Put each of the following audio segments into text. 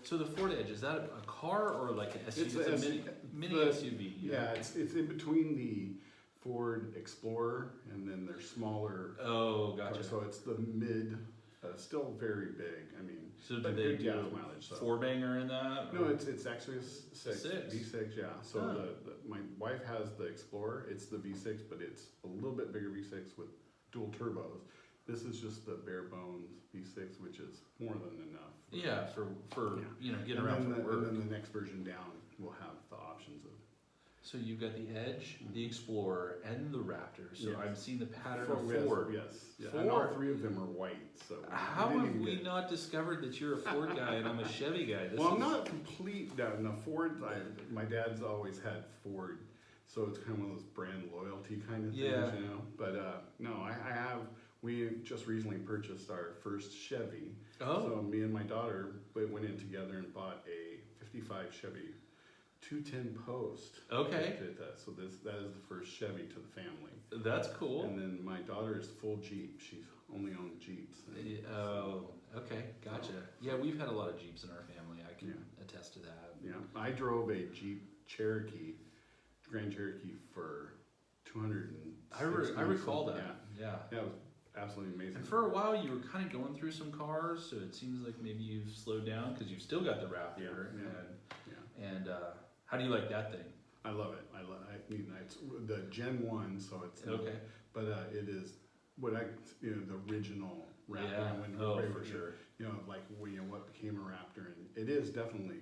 So the Ford Edge, is that a car or like an SUV? It's a mini SUV. Yeah, it's in between the Ford Explorer and then their smaller. Oh, gotcha. Car. So it's the mid, still very big. I mean, so do they do mileage? So. 4-banger in that? No, it's actually a six. V6. Yeah. So my wife has the Explorer. It's the V6, but it's a little bit bigger V6 with dual turbos. This is just the bare bones V6, which is more than enough. Yeah, for getting around for work. And then the next version down will have the options of. So you've got the Edge, the Explorer, and the Raptor. So I'm seeing the pattern of Ford. Yes. Yeah. And all three of them are white. So how have we not discovered that you're a Ford guy and I'm a Chevy guy? I'm not complete. No, Ford. My dad's always had Ford, so it's kind of one of those brand loyalty kind of things, you know. But no, I have. We just recently purchased our first Chevy. Oh. So me and my daughter went in together and bought a '55 Chevy 210 Post. Okay. So that is the first Chevy to the family. That's cool. And then my daughter is full Jeep. She's only owned Jeeps. Okay, gotcha. Yeah, we've had a lot of Jeeps in our family. I can attest to that. Yeah, I drove a Jeep Cherokee, Grand Cherokee for 200. I recall that. Yeah. Yeah, it was absolutely amazing. And for a while, you were kind of going through some cars, so it seems like maybe you've slowed down because you've still got the Raptor. And how do you like that thing? I love it. I mean, it's the Gen 1, so it's okay. But it is what the original Raptor. Yeah. For sure. You know, like what became a Raptor, and it is definitely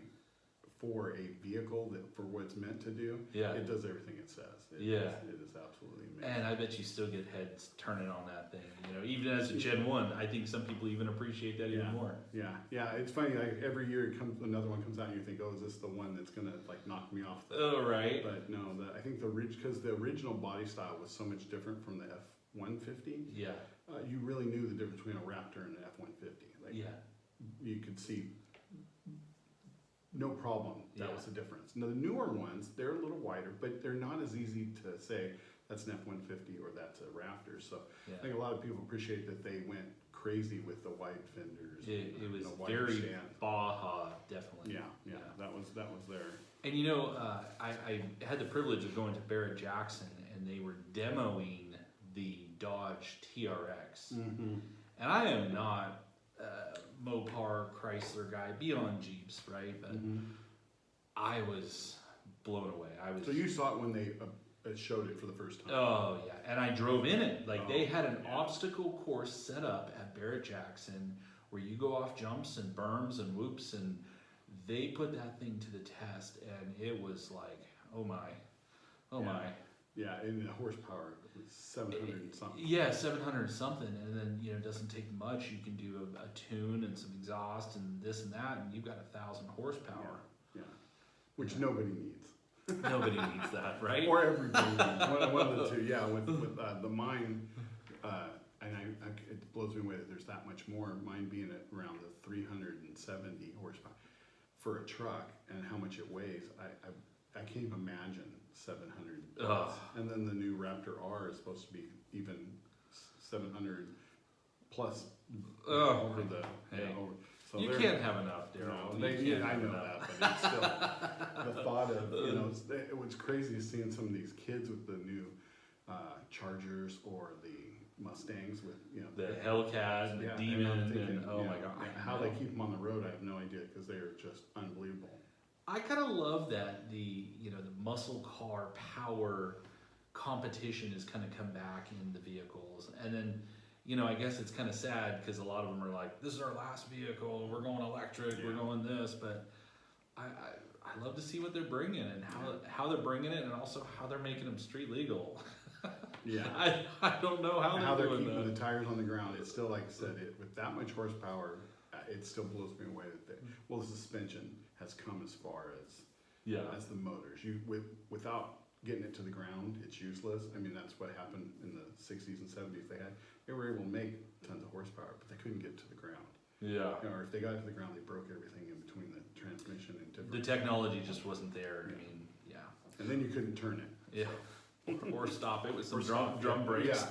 for a vehicle that for what it's meant to do. Yeah. It does everything it says. It is absolutely amazing. And I bet you still get heads turning on that thing. You know, even as a Gen 1, I think some people even appreciate that even more. Yeah. It's funny. Like every year, another one comes out, and you think, "Oh, is this the one that's gonna like knock me off?" Right. But no, I think because the original body style was so much different from the F-150. Yeah. You really knew the difference between a Raptor and an F-150. Like, you could see. No problem. That was the difference. Now the newer ones, they're a little wider, but they're not as easy to say that's an F-150 or that's a Raptor. So I think a lot of people appreciate that they went crazy with the wide fenders. It was very Baja, definitely. Yeah. That was there. And I had the privilege of going to Barrett-Jackson, and they were demoing the Dodge TRX. Mm-hmm. And I am not Mopar Chrysler guy beyond Jeeps, right? But I was blown away. So you saw it when they showed it for the first time? Oh yeah, and I drove in it. Like they had an obstacle course set up at Barrett-Jackson where you go off jumps and berms and whoops, and they put that thing to the test, and it was like, oh my. Yeah, and the horsepower was 700 and something. Yeah, 700 something, and then it doesn't take much. You can do a tune and some exhaust and this and that, and you've got 1,000 horsepower. Yeah. Which nobody needs. Nobody needs that, right? Or everybody needs one of the two. Yeah, with the mine, and it blows me away that there's that much more. Mine being at around the 370 horsepower for a truck, and how much it weighs. I can't even imagine 700 plus. And then the new Raptor R is supposed to be even 700 plus over the. So you can't have enough, Darryl. No, I know that, but it's still the thought of it was crazy seeing some of these kids with the new Chargers or the Mustangs with the Hellcat and the Demon and oh my God, how they keep them on the road, I have no idea because they are just unbelievable. I kind of love that the muscle car power competition has kind of come back in the vehicles, and then I guess it's kind of sad because a lot of them are like, this is our last vehicle, we're going electric, we're going this, but I love to see what they're bringing and how they're bringing it, and also how they're making them street legal. I don't know how they're doing keeping the tires on the ground. It's still, like I said, with that much horsepower, it still blows me away that the suspension has come as far as the motors. Without getting it to the ground, it's useless. I mean, that's what happened in the 60s and 70s. They were able to make tons of horsepower, but they couldn't get to the ground. Yeah. Or if they got to the ground, they broke everything in between the transmission and different. The technology just wasn't there. I mean, And then you couldn't turn it. Yeah. Or stop it with some drum brakes.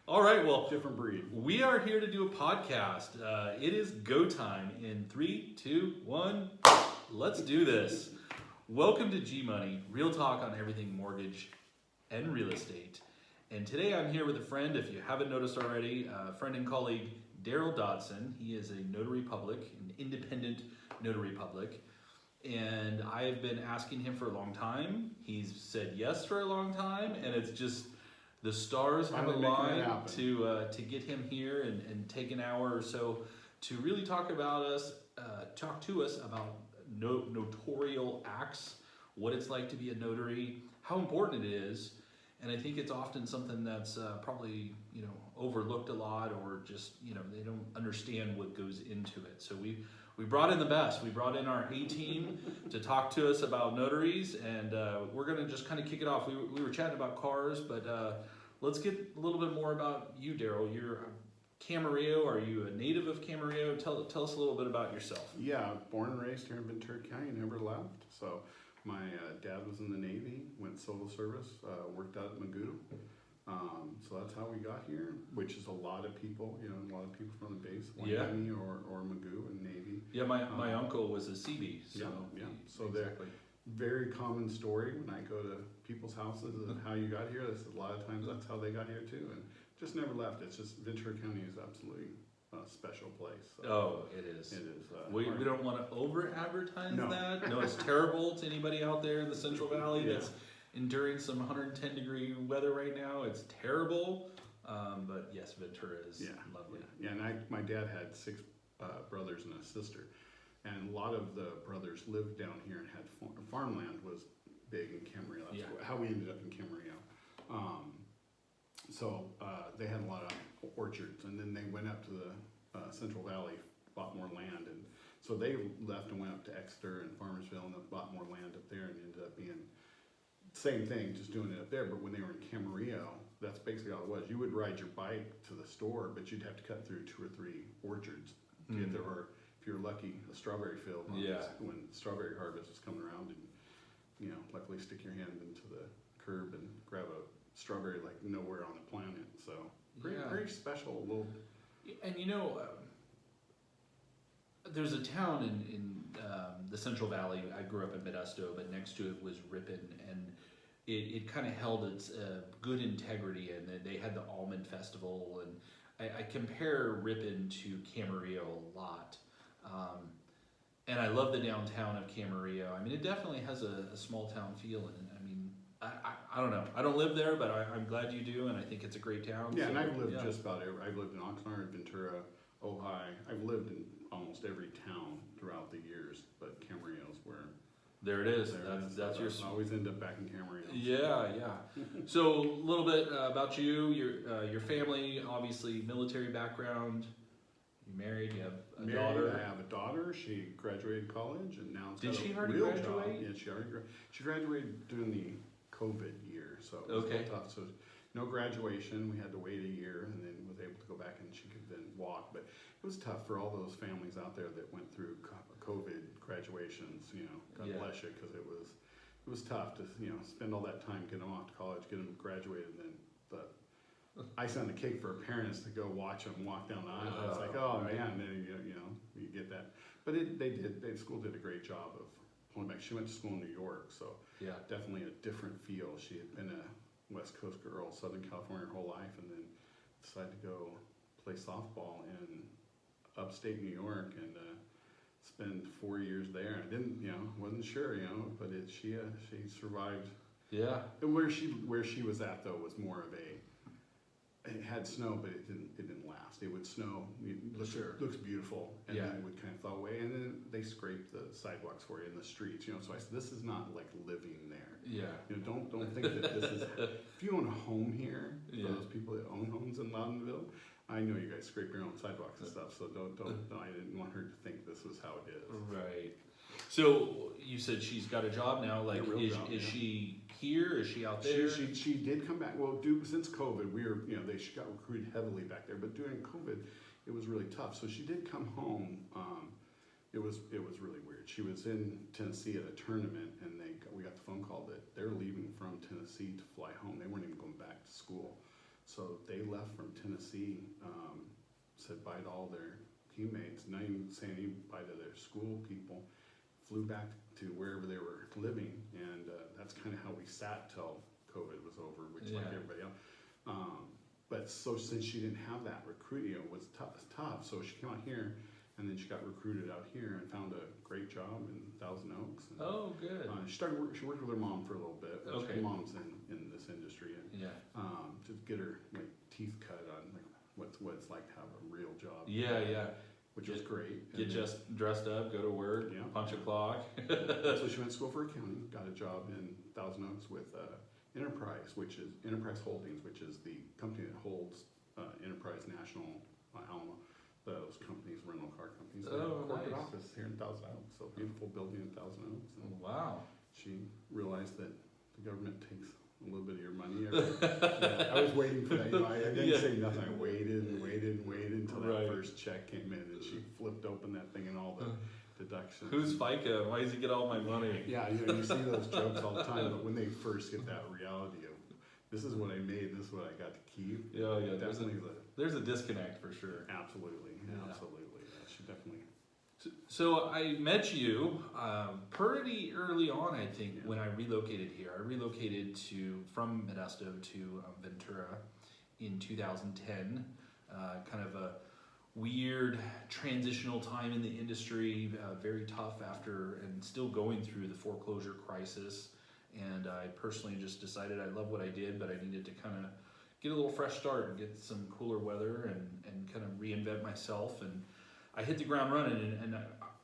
All right, well, Different breed. we are here to do a podcast. It is go time in 3, 2, 1. Let's do this. Welcome to G Money, real talk on everything mortgage and real estate. And today I'm here with a friend, if you haven't noticed already, friend and colleague Darryl Dodson. He is a Notary Public, an independent Notary Public. And I've been asking him for a long time. He's said yes for a long time, and it's just the stars have Finally making it aligned happen. to get him here and take an hour or so to really talk to us about notarial acts, what it's like to be a notary, how important it is, and I think it's often something that's probably overlooked a lot, or just they don't understand what goes into it. So we brought in the best. We brought in our A team to talk to us about notaries, and we're gonna just kind of kick it off. We were chatting about cars, but let's get a little bit more about you, Darryl. You're Camarillo. Are you a native of Camarillo? Tell us a little bit about yourself. Yeah, born and raised here in Ventura County, never left. So my dad was in the Navy, went civil service, worked out at Magoo. So that's how we got here, which is a lot of people, a lot of people from the base, Miami or Magoo and Navy. Yeah, my uncle was a CB. So yeah. So exactly. Very common story when I go to people's houses and how you got here. This a lot of times that's how they got here too, and just never left. It's just Ventura County is absolutely a special place. So Oh, it is. it is. We don't want to over-advertise No. that. No, it's terrible to anybody out there in the Central Valley Yeah. that's enduring some 110-degree weather right now. It's terrible. But yes, Ventura is lovely. Yeah, and my dad had 6 brothers and a sister, and a lot of the brothers lived down here and had farmland was big in Camarillo. That's how we ended up in Camarillo. So they had a lot of orchards, and then they went up to the Central Valley, bought more land, and so they left and went up to Exeter and Farmersville and bought more land up there, and ended up being same thing, just doing it up there. But when they were in Camarillo, that's basically all it was. You would ride your bike to the store, but you'd have to cut through 2 or 3 orchards to get there, or if you're lucky, a strawberry field when strawberry harvest is coming around, and luckily stick your hand into the curb and grab a strawberry like nowhere on the planet. So pretty special little. And there's a town in the Central Valley. I grew up in Modesto, but next to it was Ripon, and it kind of held its good integrity, and they had the Almond Festival, and I compare Ripon to Camarillo a lot. And I love the downtown of Camarillo. I mean, it definitely has a small town feel, and I mean, I don't know. I don't live there, but I'm glad you do, and I think it's a great town. Yeah, so, and I've lived just about every. I've lived in Oxnard, Ventura, Ojai. I've lived in almost every town throughout the years, but Camarillo's where. There it is. There That's your. I always end up back in Camarillo. Yeah. So a little bit about you, your family, obviously military background. You married. You have a daughter. I have a daughter. She graduated college and now Did got she a already real graduate? job. Yeah, she already she graduated during the COVID year, so it was a little tough. So no graduation. We had to wait a year, and then was able to go back, and she could then walk. But it was tough for all those families out there that went through COVID graduations. God bless you, because it was tough to spend all that time getting them off to college, get them graduated, and then the icing on the cake for parents to go watch them walk down the aisle. It's like, oh right. man, then you get that. But the school did a great job of pulling back. She went to school in New York, so definitely a different feel. She had been a West Coast girl, Southern California her whole life, and then decided to go play softball in upstate New York and spend 4 years there. I didn't, wasn't sure, but she survived. Yeah. And where she was at though was more of it had snow, but it didn't last. It would snow, looks beautiful, and then it would kind of thaw away, and then they scraped the sidewalks for you in the streets. So I said, this is not like living there. Yeah. Don't think that this is. If you own a home here, for those people that own homes in Loudonville, I know you guys scrape your own sidewalks and stuff. So don't. I didn't want her to think this was how it is. Right. So you said she's got a job now. Like, is she here? Is she out there? She did come back. Well, since COVID, we were she got recruited heavily back there. But during COVID, it was really tough. So she did come home. It was really weird. She was in Tennessee at a tournament, and we got the phone call that they're leaving from Tennessee to fly home. They weren't even going back to school. So they left from Tennessee, said bye to all their teammates, not even saying any bye to their school people, flew back to wherever they were living, and that's kind of how we sat till COVID was over, which like everybody else. But so since she didn't have that recruit, it was tough. So she came out here, and then she got recruited out here and found a great job in Thousand Oaks. And, Oh, good. she worked with her mom for a little bit. Okay. Her mom's in this industry, and Yeah. to get her like teeth cut on like what it's like to have a real job. Yeah. Which was great. Get And just dressed up, go to work, Yeah. punch a clock. so she went to school for accounting, got a job in Thousand Oaks with Enterprise, which is Enterprise Holdings, which is the company that holds Enterprise National, Alamo, those companies, rental car companies. They have a corporate Nice. office here in Thousand Oaks, so beautiful building in Thousand Oaks. And Wow. she realized that the government takes a little bit of your money. Yeah, I was waiting for that. I didn't say nothing. I waited until that Right. first check came in, and she flipped open that thing and all the deductions. Who's FICA? Why does he get all my money? Yeah, you see those jokes all the time, but when they first get that reality of this is what I made, this is what I got to keep. Yeah. Definitely There's a disconnect for sure. absolutely. Yeah. Yeah, she definitely. So I met you pretty early on, I think, Yeah. when I relocated here. I relocated from Modesto to Ventura in 2010. Kind of a weird transitional time in the industry, very tough after and still going through the foreclosure crisis. And I personally just decided I love what I did, but I needed to kind of get a little fresh start and get some cooler weather and kind of reinvent myself. And I hit the ground running, and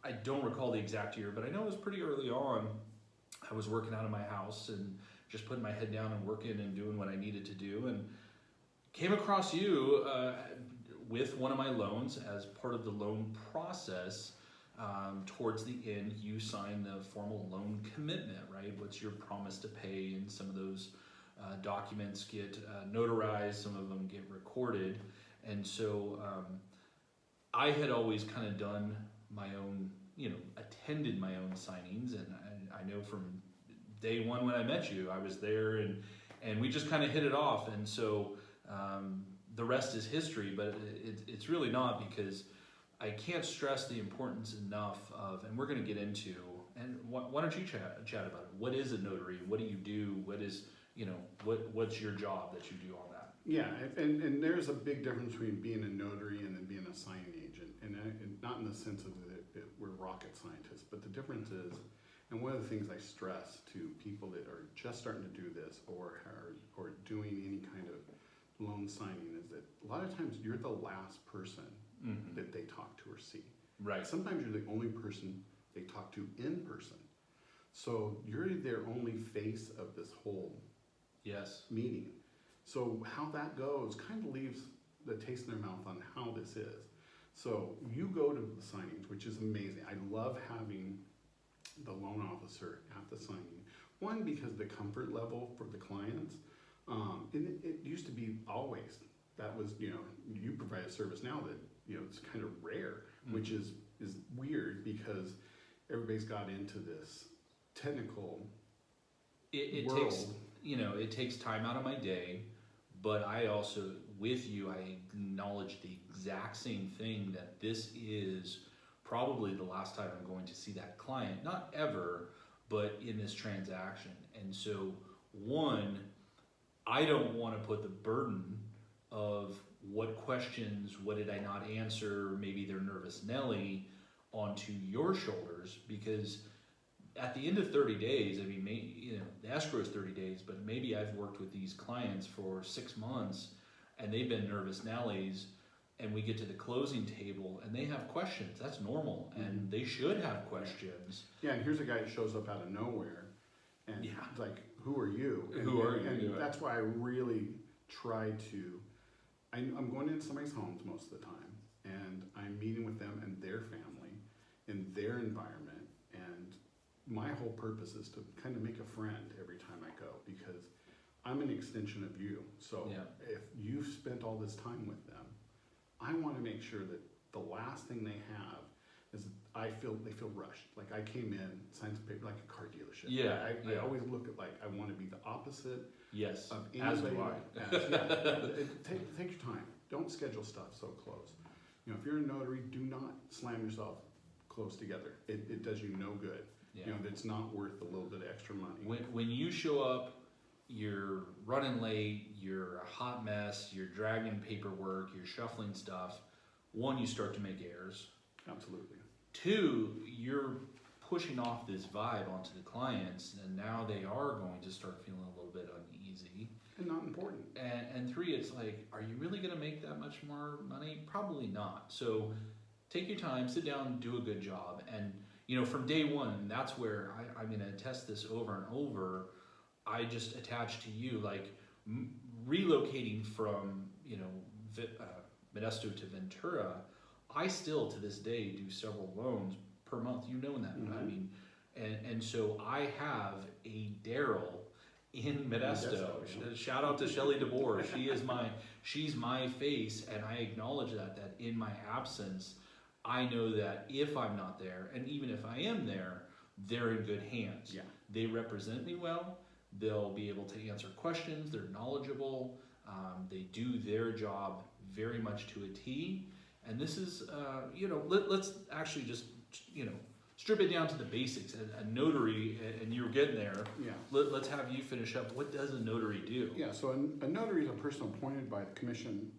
I don't recall the exact year, but I know it was pretty early on. I was working out of my house and just putting my head down and working and doing what I needed to do, and came across you with one of my loans as part of the loan process. Towards the end, you sign the formal loan commitment, right? What's your promise to pay, and some of those documents get notarized, some of them get recorded, and so I had always kind of done my own, attended my own signings, and I know from day one when I met you, I was there, and we just kind of hit it off, and so the rest is history, but it's really not, because I can't stress the importance enough of, and we're going to get into, and why don't you chat about it? What is a notary? What do you do? What is, what's your job that you do on that? Yeah, and there's a big difference between being a notary and then being a signing agent, and not in the sense of that we're rocket scientists, but the difference is, and one of the things I stress to people that are just starting to do this or doing any kind of loan signing is that a lot of times you're the last person that they talk to or see. Right. Sometimes you're the only person they talk to in person. So you're their only face of this whole meeting. So how that goes kind of leaves the taste in their mouth on how this is. So you go to the signings, which is amazing. I love having the loan officer at the signing. One, because the comfort level for the clients, and it used to be always, that was, you provide a service now that, it's kind of rare, which is weird because everybody's got into this technical It world. takes, it takes time out of my day, but I also, with you, I acknowledge the exact same thing, that this is probably the last time I'm going to see that client, not ever, but in this transaction. And so, one, I don't want to put the burden of what questions, what did I not answer, maybe they're nervous Nelly, onto your shoulders, because at the end of 30 days, I mean, the escrow is 30 days, but maybe I've worked with these clients for 6 months and they've been nervous Nellies, and we get to the closing table and they have questions. That's normal, and they should have questions. Yeah, and here's a guy that shows up out of nowhere, and it's like, who are you? And, Who are you? And that's why I really try to, I'm going into somebody's homes most of the time, and I'm meeting with them and their family, in their environment, and my whole purpose is to kind of make a friend every time I go, because I'm an extension of you. So if you've spent all this time with them, I want to make sure that the last thing they have is they feel rushed. Like I came in, signed some paper like a car dealership. Yeah, I yeah. always look at like I want to be the opposite Yes, of as do anybody. Take your time. Don't schedule stuff so close. You know, if you're a notary, do not slam yourself close together. It does you no good. Yeah. You know, it's not worth a little bit of extra money. When you show up, you're running late, you're a hot mess, you're dragging paperwork, you're shuffling stuff. One, you start to make errors. Absolutely. Two, you're pushing off this vibe onto the clients, and now they are going to start feeling a little bit uneasy. And not important. And three, it's like, are you really going to make that much more money? Probably not. So take your time, sit down, do a good job. And, you know, from day one, that's where I'm going to test this over and over. I just attach to you, like relocating from, you know, Modesto to Ventura, I still to this day do several loans per month. You know that. Mm-hmm. I mean, and so I have a Darryl in Modesto. Shout out to Shelly DeBoer. She's my face, and I acknowledge that in my absence, I know that if I'm not there, and even if I am there, they're in good hands. Yeah. They represent me well. They'll be able to answer questions. They're knowledgeable. They do their job very much to a T. And this is, you know, let's actually just, you know, strip it down to the basics. A notary, and you're getting there. Yeah. Let's have you finish up. What does a notary do? Yeah, so a notary is a person appointed by the Commission,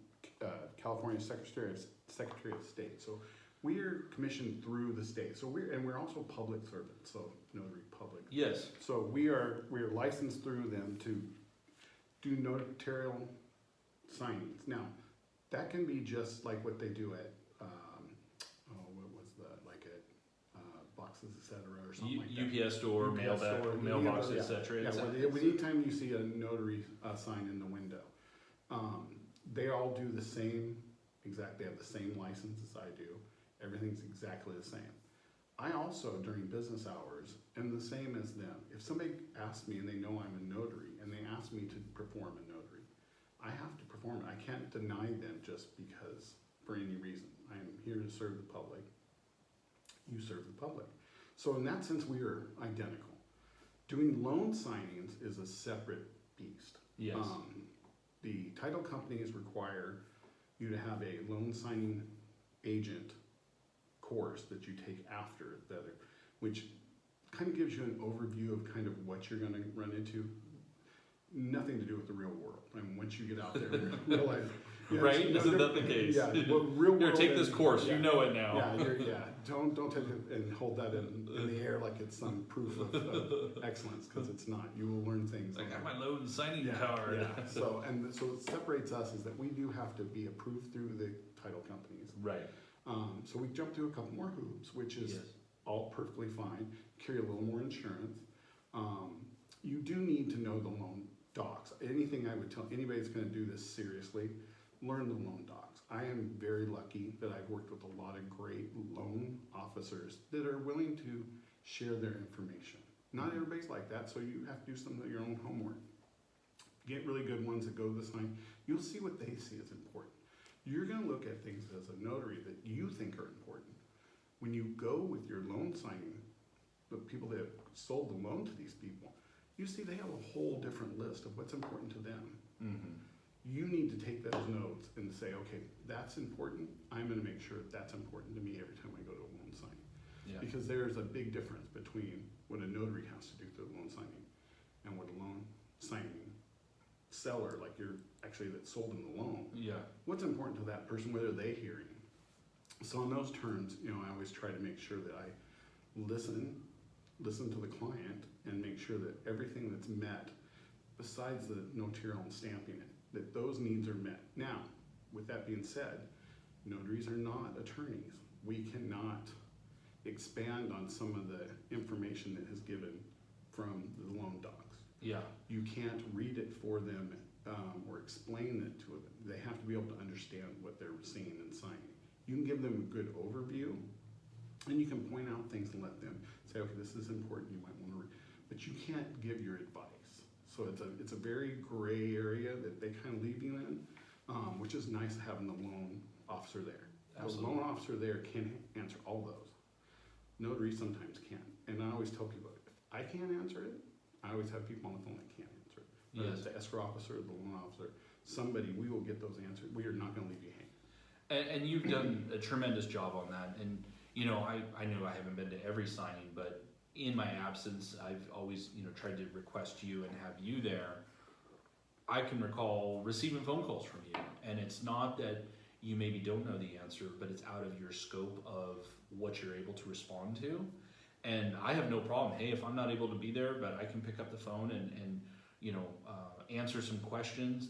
California Secretary of State. So we're commissioned through the state. So we're also public servants, so Notary Public. Yes. So we're licensed through them to do notarial signings. Now, that can be just like what they do at, Boxes, etc., or something like that. UPS store, UPS store, mailbox, yeah. etc. Yeah, anytime you see a notary sign in the window, they all do the same exact. They have the same license as I do. Everything's exactly the same. I also, during business hours, am the same as them. If somebody asks me and they know I'm a notary and they ask me to perform a notary, I have to perform it. I can't deny them just because, for any reason. I am here to serve the public. You serve the public. So in that sense, we are identical. Doing loan signings is a separate beast. Yes. The title companies require you to have a loan signing agent course that you take after the other, which kind of gives you an overview of kind of what you're going to run into. Nothing to do with the real world. I mean, once you get out there and realize, yeah, right? Isn't that the case? Yeah. Well, real world. Here, take this course. Yeah, you know it now. Yeah. Don't take it and hold that in the air like it's some proof of excellence, because it's not. You will learn things. I got my loan signing card. Yeah. So what separates us is that we do have to be approved through the title companies. Right. So we jump through a couple more hoops, which is all perfectly fine. Carry a little more insurance. You do need to know the loan docs. Anything I would tell anybody that's going to do this seriously, learn the loan docs. I am very lucky that I've worked with a lot of great loan officers that are willing to share their information. Not everybody's like that, so you have to do some of your own homework. Get really good ones that go to the sign. You'll see what they see as important. You're going to look at things as a notary that you think are important. When you go with your loan signing, the people that have sold the loan to these people, you see they have a whole different list of what's important to them. Mm-hmm. You need to take those notes and say, okay, that's important. I'm going to make sure that's important to me every time I go to a loan signing. Yeah. Because there's a big difference between what a notary has to do through a loan signing and what a loan signing seller, like you're actually that sold them the loan. Yeah. What's important to that person? What are they hearing? So in those terms, I always try to make sure that I listen to the client and make sure that everything that's met, besides the notarial and stamping it, that those needs are met. Now, with that being said, notaries are not attorneys. We cannot expand on some of the information that is given from the loan docs. Yeah. You can't read it for them or explain it to them. They have to be able to understand what they're seeing and signing. You can give them a good overview, and you can point out things and let them say, okay, this is important, you might want to read. But you can't give your advice. So it's a very gray area that they kind of leave you in, which is nice having the loan officer there. Absolutely. The loan officer there can answer all those. Notaries sometimes can. And I always tell people, if I can't answer it, I always have people on the phone that can't answer it. Whether Yes. it's the escrow officer, the loan officer, somebody, we will get those answered. We are not gonna leave you hanging. And you've done a tremendous job on that. And, you know, I know I haven't been to every signing, but in my absence, I've always, you know, tried to request you and have you there. I can recall receiving phone calls from you, and it's not that you maybe don't know the answer, but it's out of your scope of what you're able to respond to. And I have no problem. Hey, if I'm not able to be there, but I can pick up the phone and you know, answer some questions.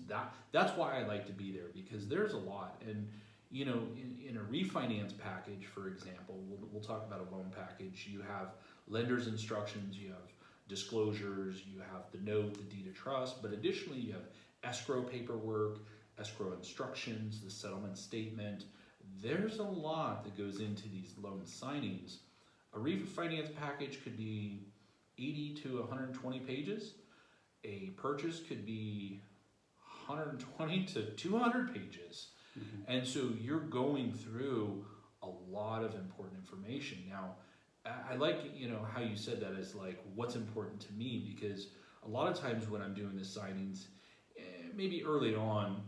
That's why I like to be there, because there's a lot. And you know, in a refinance package, for example, we'll talk about a loan package. You have lender's instructions, you have disclosures, you have the note, the deed of trust, but additionally you have escrow paperwork, escrow instructions, the settlement statement. There's a lot that goes into these loan signings. A refinance package could be 80 to 120 pages. A purchase could be 120 to 200 pages. Mm-hmm. And so you're going through a lot of important information. Now, I like, you know, how you said that is like, what's important to me, because a lot of times when I'm doing the signings, maybe early on,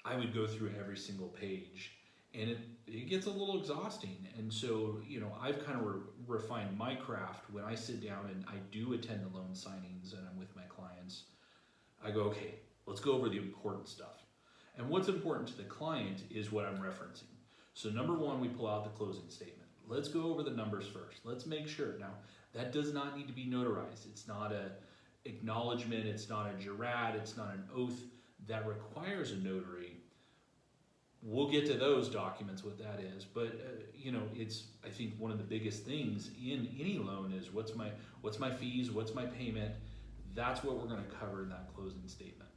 I would go through every single page, and it gets a little exhausting. And so, you know, I've kind of refined my craft when I sit down and I do attend the loan signings and I'm with my clients. I go, okay, let's go over the important stuff. And what's important to the client is what I'm referencing. So number one, we pull out the closing statement. Let's go over the numbers first. Let's make sure. Now, that does not need to be notarized. It's not a acknowledgement. It's not a jurat. It's not an oath that requires a notary. We'll get to those documents, what that is. But, you know, it's, I think, one of the biggest things in any loan is what's my fees, what's my payment. That's what we're going to cover in that closing statement.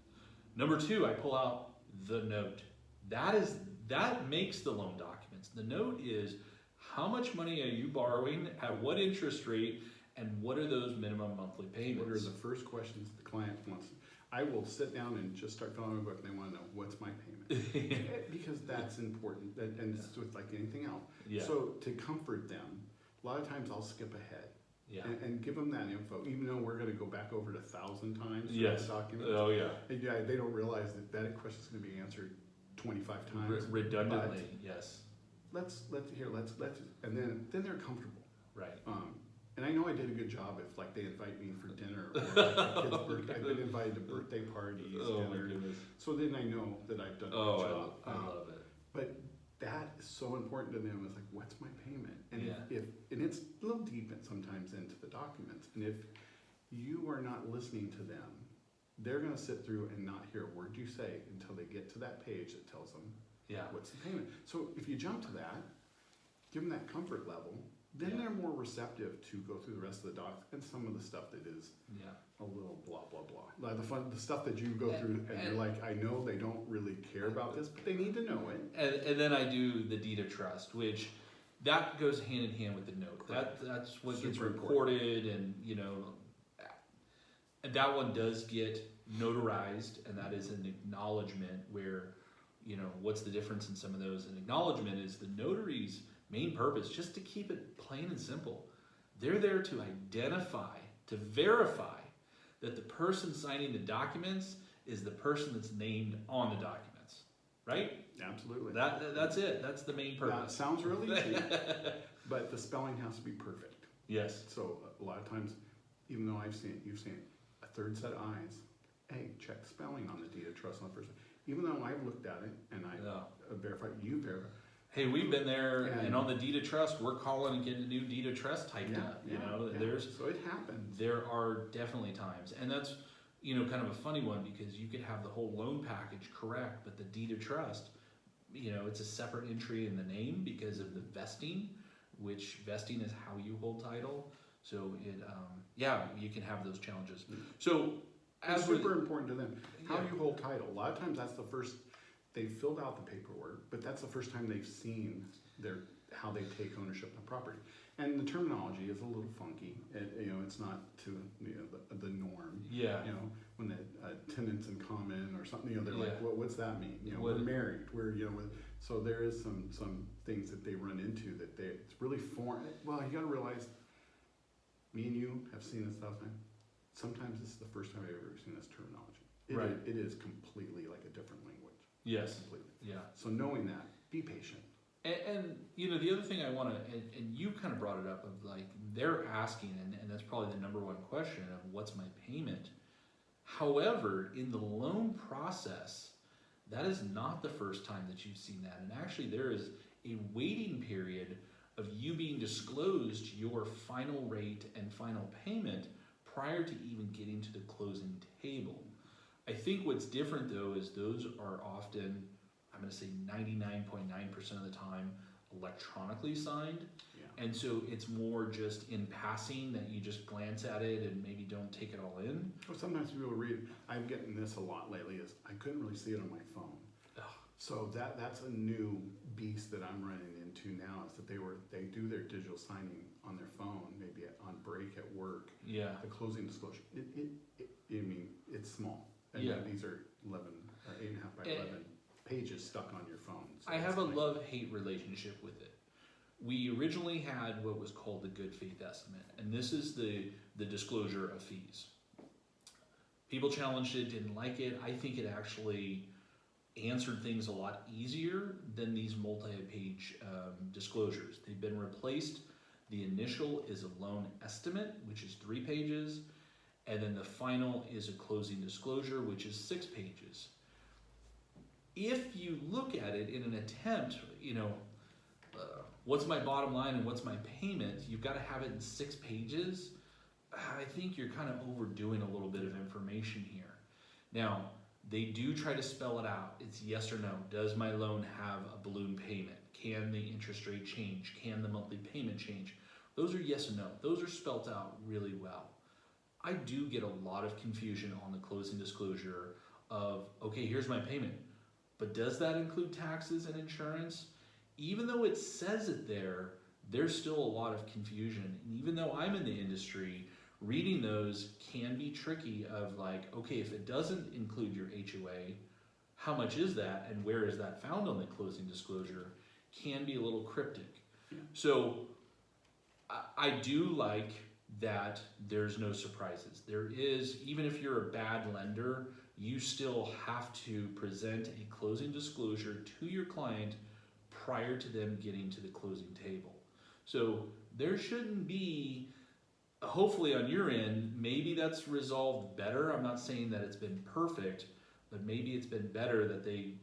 Number two, I pull out the note. That makes the loan documents. The note is how much money are you borrowing, at what interest rate, and what are those minimum monthly payments? What are the first questions the client wants? I will sit down and just start filling out a book, and they want to know, what's my payment? Because that's important, and it's with like anything else. Yeah. So to comfort them, a lot of times I'll skip ahead. Yeah. And give them that info, even though we're going to go back over it 1,000 times. Yes. The documents. Oh yeah. They don't realize that question is going to be answered 25 times. Redundantly, yes. Let's and then they're comfortable. Right. And I know I did a good job if like they invite me for dinner or like a kid's birthday. I've been invited to birthday parties, Oh my dinner. goodness. So then I know that I've done a Oh, good job. I love it. But that is so important to them. It's like, what's my payment? And Yeah. if and it's a little deep sometimes into the documents. And if you are not listening to them, they're going to sit through and not hear a word you say until they get to that page that tells them Yeah. what's the payment. So if you jump to that, give them that comfort level, then Yeah. they're more receptive to go through the rest of the docs and some of the stuff that is Yeah. a little blah blah blah. Like the stuff that you go through and you're like, I know they don't really care about this, but they need to know it. And then I do the deed of trust, which that goes hand in hand with the note. Correct. That's what gets Super recorded, and you know, and that one does get notarized, and that is an acknowledgement where, you know, what's the difference in some of those? An acknowledgement is the notary's main purpose, just to keep it plain and simple. They're there to identify, to verify that the person signing the documents is the person that's named on the documents, right? Absolutely. That's it. That's the main That purpose. sounds really easy, but the spelling has to be perfect. Yes. So a lot of times, even though you've seen it, a third set of eyes, hey, check spelling on the deed of trust on the first. Even though I've looked at it and I verified, you verify. Hey, we've been there, and on the deed of trust, we're calling and getting a new deed of trust typed up. You know, so it happens. There are definitely times, and that's, you know, kind of a funny one, because you could have the whole loan package correct, but the deed of trust, you know, it's a separate entry in the name because of the vesting, which vesting is how you hold title. So it, you can have those challenges. So It's super important to them. How Yeah. you hold title. A lot of times that's the first, they filled out the paperwork, but that's the first time they've seen how they take ownership of property. And the terminology is a little funky. It's not to the norm. Yeah. When the tenants in common or something, they're Yeah. like, what's that mean? We're married. So there is some things that they run into that it's really foreign. Well, you got to realize, me and you have seen this 1,000 times. Sometimes this is the first time I've ever seen this terminology. It is completely like a different language. Yes. Completely. Yeah. So knowing that, be patient. And the other thing I want to, and you kind of brought it up, of like, they're asking, and that's probably the number one question of what's my payment. However, in the loan process, that is not the first time that you've seen that. And actually there is a waiting period of you being disclosed your final rate and final payment prior to even getting to the closing table. I think what's different though is those are often, I'm going to say 99.9% of the time, electronically signed. Yeah. And so it's more just in passing that you just glance at it and maybe don't take it all in. Well, sometimes people read, I'm getting this a lot lately, is I couldn't really see it on my phone. Ugh. So that's a new beast that I'm running into now, is that they do their digital signing on their phone, maybe on break at work. Yeah. The closing disclosure, it's small. And Yeah. these are 8.5 by 11 pages stuck on your phone. So I have a love-hate relationship with it. We originally had what was called the good faith estimate, and this is the disclosure of fees. People challenged it, didn't like it. I think it actually answered things a lot easier than these multi-page disclosures. They've been replaced. The initial is a loan estimate, which is 3 pages, and then the final is a closing disclosure, which is 6 pages. If you look at it in an attempt, what's my bottom line and what's my payment, you've got to have it in 6 pages. I think you're kind of overdoing a little bit of information here. Now, they do try to spell it out. It's yes or no. Does my loan have a balloon payment? Can the interest rate change? Can the monthly payment change? Those are yes and no. Those are spelled out really well. I do get a lot of confusion on the closing disclosure of, okay, here's my payment, but does that include taxes and insurance? Even though it says it there, there's still a lot of confusion. And even though I'm in the industry, reading those can be tricky of like, okay, if it doesn't include your HOA, how much is that and where is that found on the closing disclosure, can be a little cryptic. Yeah. So I do like that there's no surprises. There is, even if you're a bad lender, you still have to present a closing disclosure to your client prior to them getting to the closing table. So there shouldn't be, hopefully on your end, maybe that's resolved better. I'm not saying that it's been perfect, but maybe it's been better that they,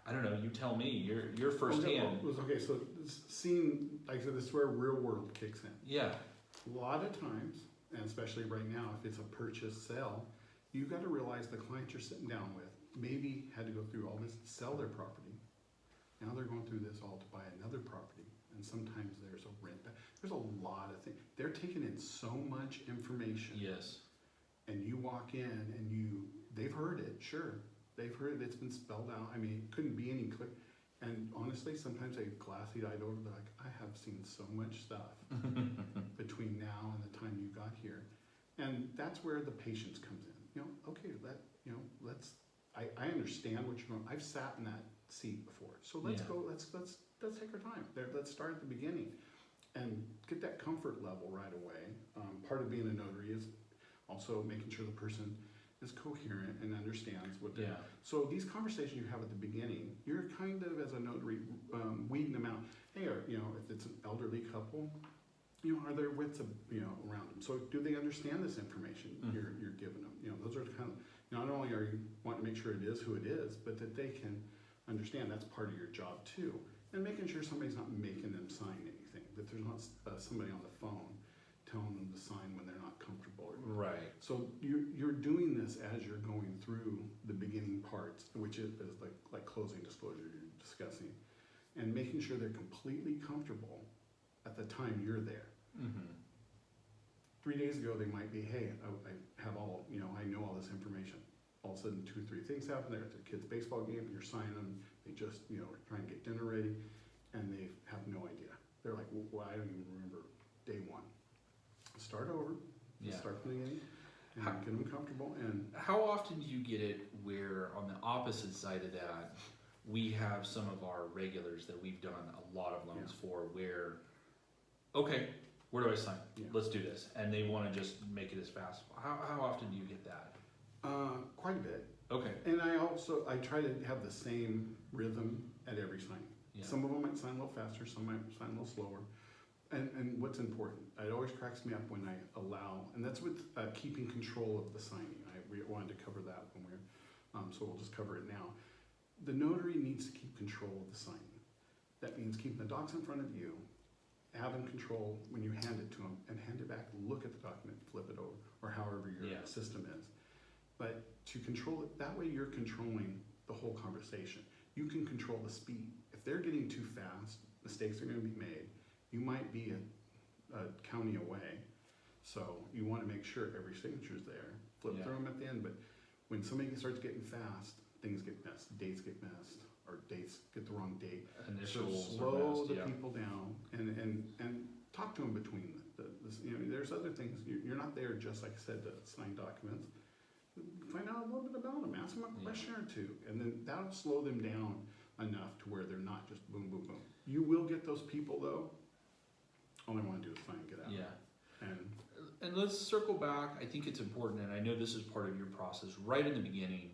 I don't know, you tell me, you're firsthand. Okay, so seeing, like I said, this is where real world kicks in. Yeah. A lot of times, and especially right now, if it's a purchase sale, you got to realize the client you're sitting down with maybe had to go through all this to sell their property. Now they're going through this all to buy another property, and sometimes there's a rent back. There's a lot of things. They're taking in so much information. Yes. And you walk in and they've heard it, sure. They've heard it, it's been spelled out. I mean, it couldn't be any clear. And honestly, sometimes they glassy-eyed over, they're like, I have seen so much stuff between now and the time you got here. And that's where the patience comes in. Okay, I understand what you're going, I've sat in that seat before. So let's go, let's take our time. Let's start at the beginning and get that comfort level right away. Part of being a notary is also making sure the person is coherent and understands what they're. So these conversations you have at the beginning, you're kind of, as a notary, weeding them out. Hey, if it's an elderly couple, are there wits around them? So do they understand this information you're giving them? Those are kind of, not only are you wanting to make sure it is who it is, but that they can understand that's part of your job too. And making sure somebody's not making them sign anything, that there's not somebody on the phone telling them to sign when they're not comfortable. Right. So you're doing this as you're going through the beginning parts, which is like closing disclosure you're discussing, and making sure they're completely comfortable at the time you're there. Mm-hmm. 3 days ago, they might be, hey, I have all, I know all this information. All of a sudden, 2 or 3 things happen. They're at their kid's baseball game. You're signing them. They just, try and get dinner ready, and they have no idea. they're like, well, I don't even remember day one. Start over, Yeah. start from the beginning, and How- get them comfortable. And How often do you get it where, on the opposite side of that, we have some of our regulars that we've done a lot of loans for where, okay, where do I sign? Yeah. Let's do this. And they want to just make it as fast. How often do you get that? quite a bit. Okay. And I try to have the same rhythm at every signing. Yeah. Some of them might sign a little faster, some might sign a little slower. And what's important, it always cracks me up when I allow, and that's with keeping control of the signing. We wanted to cover that when so we'll just cover it now. The notary needs to keep control of the signing. That means keeping the docs in front of you, having control when you hand it to them, and hand it back, look at the document, flip it over, or however your system is. But to control it, that way you're controlling the whole conversation. You can control the speed. If they're getting too fast, mistakes are going to be made. You might be a county away, so you want to make sure every signature is there. Flip through them at the end, but when somebody starts getting fast, things get messed, dates get messed, or dates get the wrong date. Initials So slow are the messed, people down and talk to them between there's other things. You're not there just like I said to sign documents. Find out a little bit about them, ask them a question or two, and then that'll slow them down enough to where they're not just boom, boom, boom. You will get those people though. All they want to do is sign and get out. Yeah. And And let's circle back. I think it's important, and I know this is part of your process. Right in the beginning,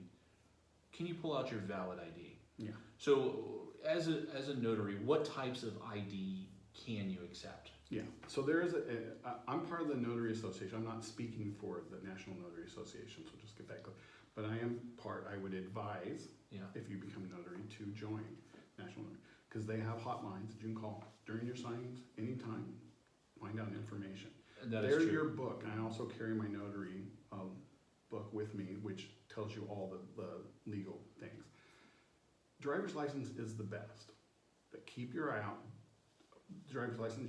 can you pull out your valid ID? yeah. So, as a notary, what types of ID can you accept? Yeah, so there is I'm part of the Notary Association. I'm not speaking for the National Notary Association, so just get that clear. But I am I would advise, if you become notary, to join National Notary, because they have hotlines that you can call during your signings, anytime, find out information. That is They're true. your book. I also carry my notary book with me, which tells you all the legal things. Driver's license is the best, but keep your eye out. Driver's license,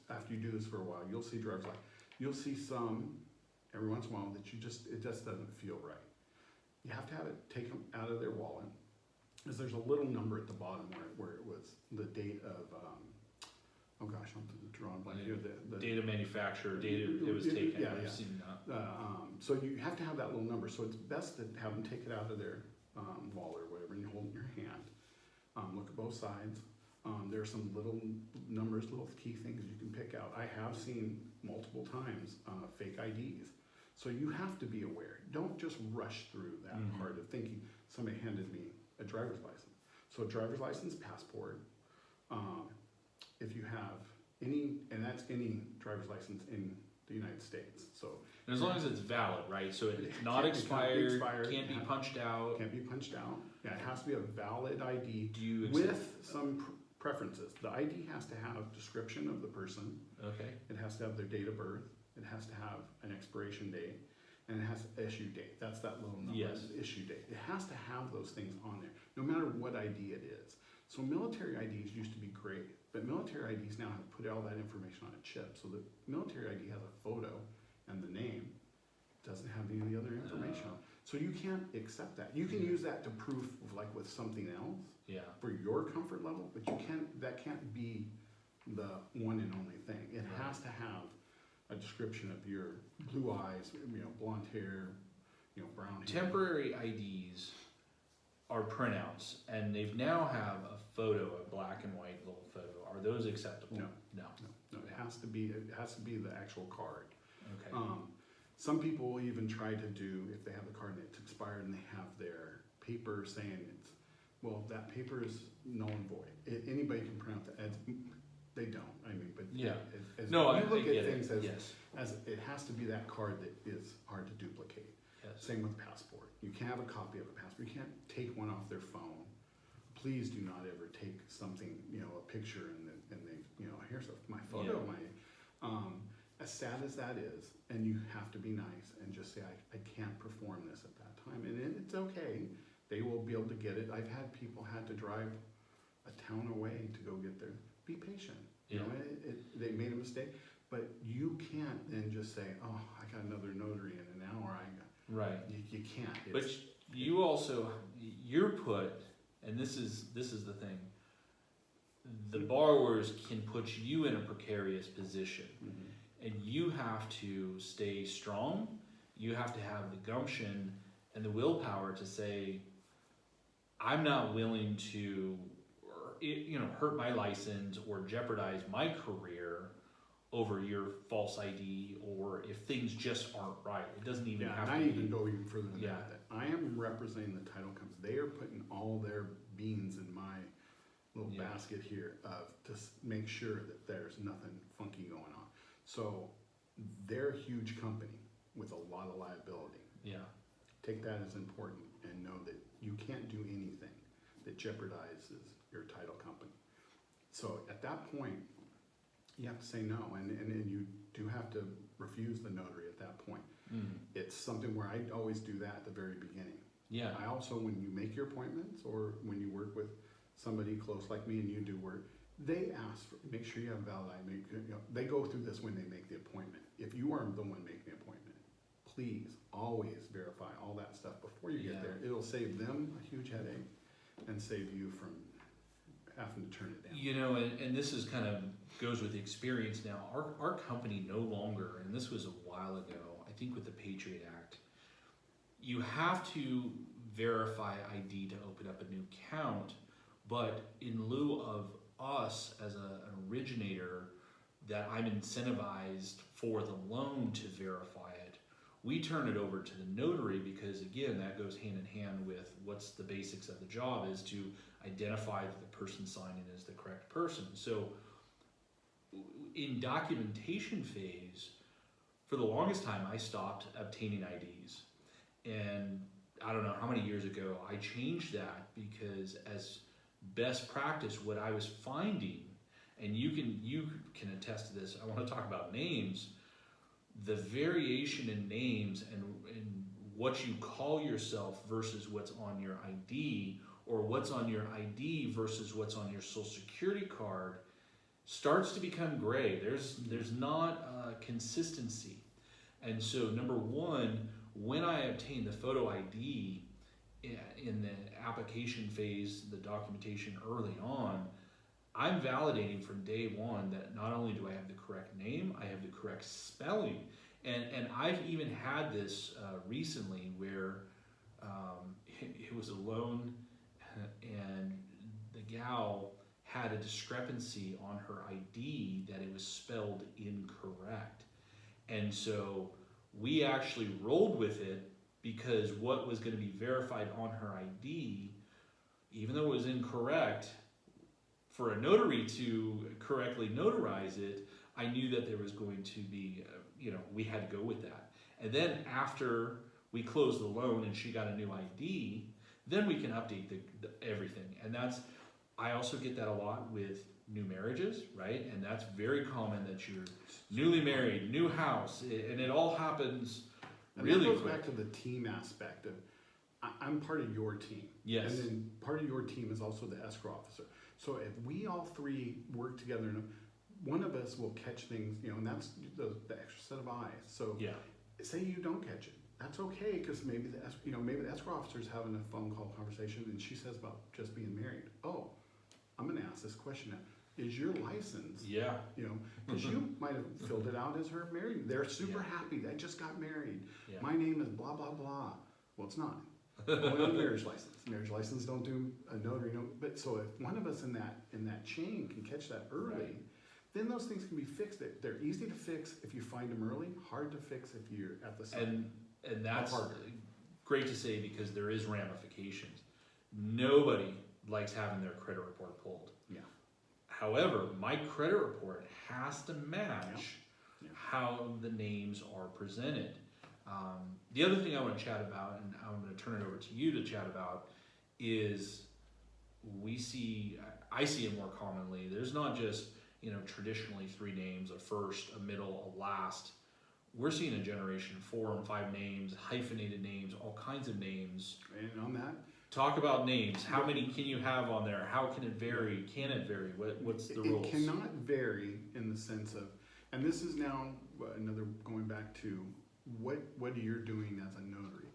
after you do this for a while, you'll see driver's license. You'll see some, every once in a while, that it just doesn't feel right. You have to have it taken out of their wallet, because there's a little number at the bottom where it was the date of, oh gosh, I'm drawing a blank here. The Data manufacturer, data it was taken. Yeah, I've yeah. seen that. So you have to have that little number. So it's best to have them take it out of their wallet or whatever, and you hold it in your hand. Look at both sides. There are some little numbers, little key things you can pick out. I have seen multiple times fake IDs. So you have to be aware. Don't just rush through that part of thinking somebody handed me a driver's license. So driver's license, passport. If you have any, and that's any driver's license in the United States. So And as long as it's valid, right? So it's It not can't be expired, expired, can't be yeah. punched out. can't be punched out. Yeah, it has to be a valid ID Do you accept? with some preferences. The ID has to have description of the person. Okay. It has to have their date of birth. It has to have an expiration date, and it has an issue date. That's that little number, Yes. issue date. It has to have those things on there, no matter what ID it is. So military IDs used to be great, but military IDs now have put all that information on a chip. So the military ID has a photo and the name, doesn't have any of the other information. So you can't accept that. You can use that to proof of like with something else Yeah. for your comfort level, but that can't be the one and only thing. It has to have a description of your blue eyes, blonde hair, brown hair. Temporary IDs are printouts, and they've now have a photo, a black and white little photo. Are those acceptable? No. No. No, it has to be the actual card. Okay. Some people will even try to do, if they have the card and it's expired and they have their paper saying that paper is null and void. Anybody can print out that. They don't. I mean, but Yeah. as No, you I look get at it. things Yes. as it has to be that card that is hard to duplicate. Yes. Same with passport. You can have a copy of a passport. You can't take one off their phone. Please do not ever take something, a picture and they, here's my photo, as sad as that is, and you have to be nice and just say, I can't perform this at that time. And it's okay. They will be able to get it. I've had people had to drive a town away to go get their, be patient. Yeah. They made a mistake, but you can't then just say, oh, I got another notary in an hour. Right. You can't. But you're put, and this is the thing. the borrowers can put you in a precarious position. And you have to stay strong. You have to have the gumption and the willpower to say, I'm not willing to, hurt my license or jeopardize my career over your false ID, or if things just aren't right. It doesn't even have to be. Even go even further than that. I am representing the title company. They are putting all their beans in my little basket here to make sure that there's nothing funky going on. So they're a huge company with a lot of liability. Yeah. Take that as important and know that you can't do anything that jeopardizes your title company. So at that point, you have to say no, and you do have to refuse the notary at that point. It's something where I always do that at the very beginning. Yeah. I also, when you make your appointments or when you work with somebody close like me and you do work, they ask for, make sure you have valid ID. They go through this when they make the appointment. If you are the one making the appointment, please always verify all that stuff before you get there. It'll save them a huge headache and save you from having to turn it down. And this is kind of goes with experience now. Our company no longer, and this was a while ago, I think with the Patriot Act, you have to verify ID to open up a new account, but in lieu of us as an originator, that I'm incentivized for the loan to verify it, we turn it over to the notary because, again, that goes hand in hand with what's the basics of the job is to identify that the person signing is the correct person. So in documentation phase, for the longest time, I stopped obtaining IDs. And I don't know how many years ago I changed that because as best practice, what I was finding, and you can attest to this, I want to talk about names, the variation in names and what you call yourself versus what's on your ID, or what's on your ID versus what's on your social security card starts to become gray. There's not consistency. And so number one, when I obtained the photo ID in the application phase, the documentation early on, I'm validating from day one that not only do I have the correct name, I have the correct spelling. And I've even had this recently where it was a loan and the gal had a discrepancy on her ID that it was spelled incorrect. And so we actually rolled with it because what was going to be verified on her ID, even though it was incorrect, for a notary to correctly notarize it, I knew that there was going to be, we had to go with that. And then after we closed the loan and she got a new ID, then we can update the everything. And I also get that a lot with new marriages, right? And that's very common that you're newly married, new house, and it all happens really quick. That goes back to the team aspect of, I'm part of your team. Yes. And then part of your team is also the escrow officer. So if we all three work together, one of us will catch things, and that's the extra set of eyes. So say you don't catch it. That's okay, because maybe the escrow officer is having a phone call conversation and she says about just being married. Oh, I'm going to ask this question now. Is your license? Yeah. Because you might have filled it out as her married. They're super happy. They just got married. Yeah. My name is blah, blah, blah. Well, it's not. Only on marriage license. Marriage license don't do a notary. But so if one of us in that chain can catch that early, then those things can be fixed. They're easy to fix if you find them early. Hard to fix if you're at the site. And that's great to say because there is ramifications. Nobody likes having their credit report pulled. Yeah. However, my credit report has to match how the names are presented. The other thing I want to chat about, and I'm going to turn it over to you to chat about, is I see it more commonly. There's not just, traditionally 3 names, a first, a middle, a last. We're seeing a generation 4 and 5 names, hyphenated names, all kinds of names. And on that, talk about names. How many can you have on there? How can it vary? Can it vary? What's the rules? It cannot vary in the sense of, and this is now another going back to what you're doing as a notary.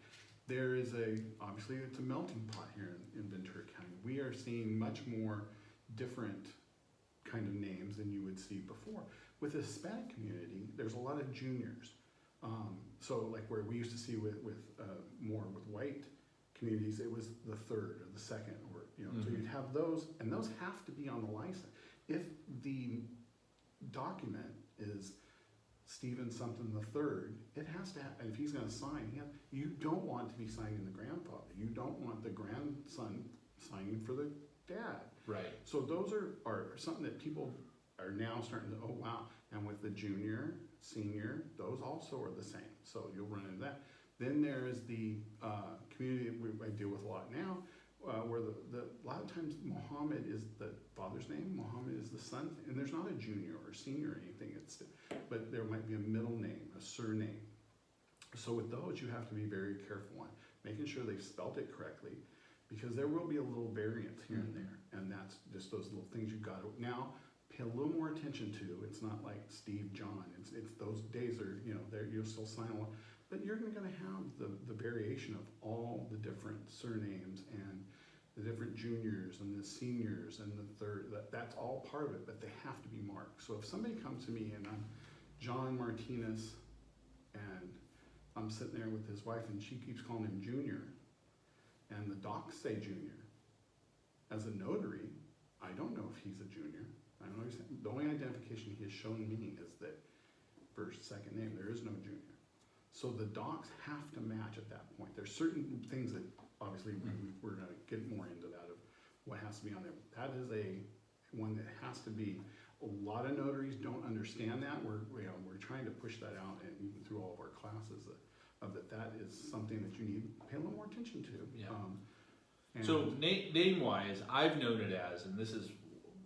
There is obviously it's a melting pot here in Ventura County. We are seeing much more different kind of names than you would see before. With the Hispanic community, there's a lot of juniors. So like where we used to see with more with white communities, it was the third or the second, or so you'd have those, and those have to be on the license. If the document is Stephen something the third, it has to have, and if he's going to sign, you don't want to be signing the grandfather. You don't want the grandson signing for the dad. Right. So those are something that people are now starting to, oh wow. And with the junior, senior, those also are the same. So you'll run into that. Then there is the community I deal with a lot now, where a lot of times Muhammad is the father's name, Muhammad is the son, and there's not a junior or senior or anything, but there might be a middle name, a surname. So with those, you have to be very careful on making sure they've spelt it correctly, because there will be a little variance here and there, and that's just those little things you've got to now pay a little more attention to. It's not like Steve John. It's those days are, you'll still sign a lot, but you're going to have the variation of all the different surnames and the different juniors and the seniors and the third. That's all part of it, but they have to be marked. So if somebody comes to me and I'm John Martinez and I'm sitting there with his wife and she keeps calling him Junior, and the docs say Junior, as a notary, I don't know if he's a junior. I don't know. The only identification he has shown me is that first, second name. There is no junior. So the docs have to match at that point. There's certain things that obviously we're going to get more into that of what has to be on there. That is one that has to be. A lot of notaries don't understand that. We're trying to push that out, and even through all of our classes, that is something that you need to pay a little more attention to. Yeah. So name-wise, I've known it as, and this is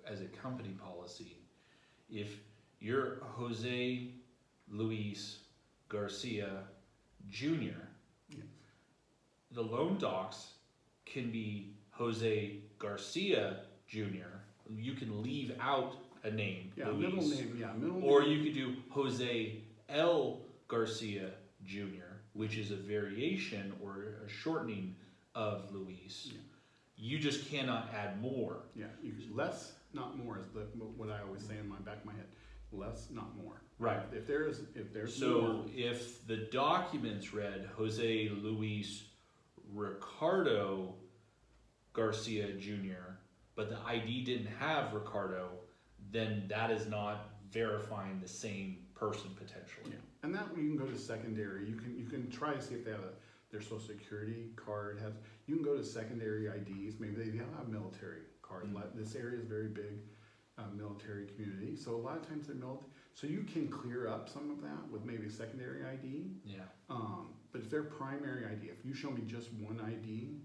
as a company policy, if you're Jose Luis Garcia Jr., yes, the loan docs can be Jose Garcia Jr. You can leave out a name, yeah, Luis. middle name, yeah, middle Or name. you could do Jose L. Garcia Jr., which is a variation or a shortening of Luis. Yeah. You just cannot add more. Yeah, less, not more is what I always say in my back of my head. Less, not more. Right. If there's So more, if the documents read Jose Luis Ricardo Garcia Jr., but the ID didn't have Ricardo, then that is not verifying the same person potentially. yeah, and that you can go to secondary. You can try to see if they have their social security card has. You can go to secondary IDs. Maybe they have a military card. Mm-hmm. This area is very big, military community. So a lot of times they're military. So you can clear up some of that with maybe a secondary ID. Yeah. But if their primary ID, if you show me just one ID,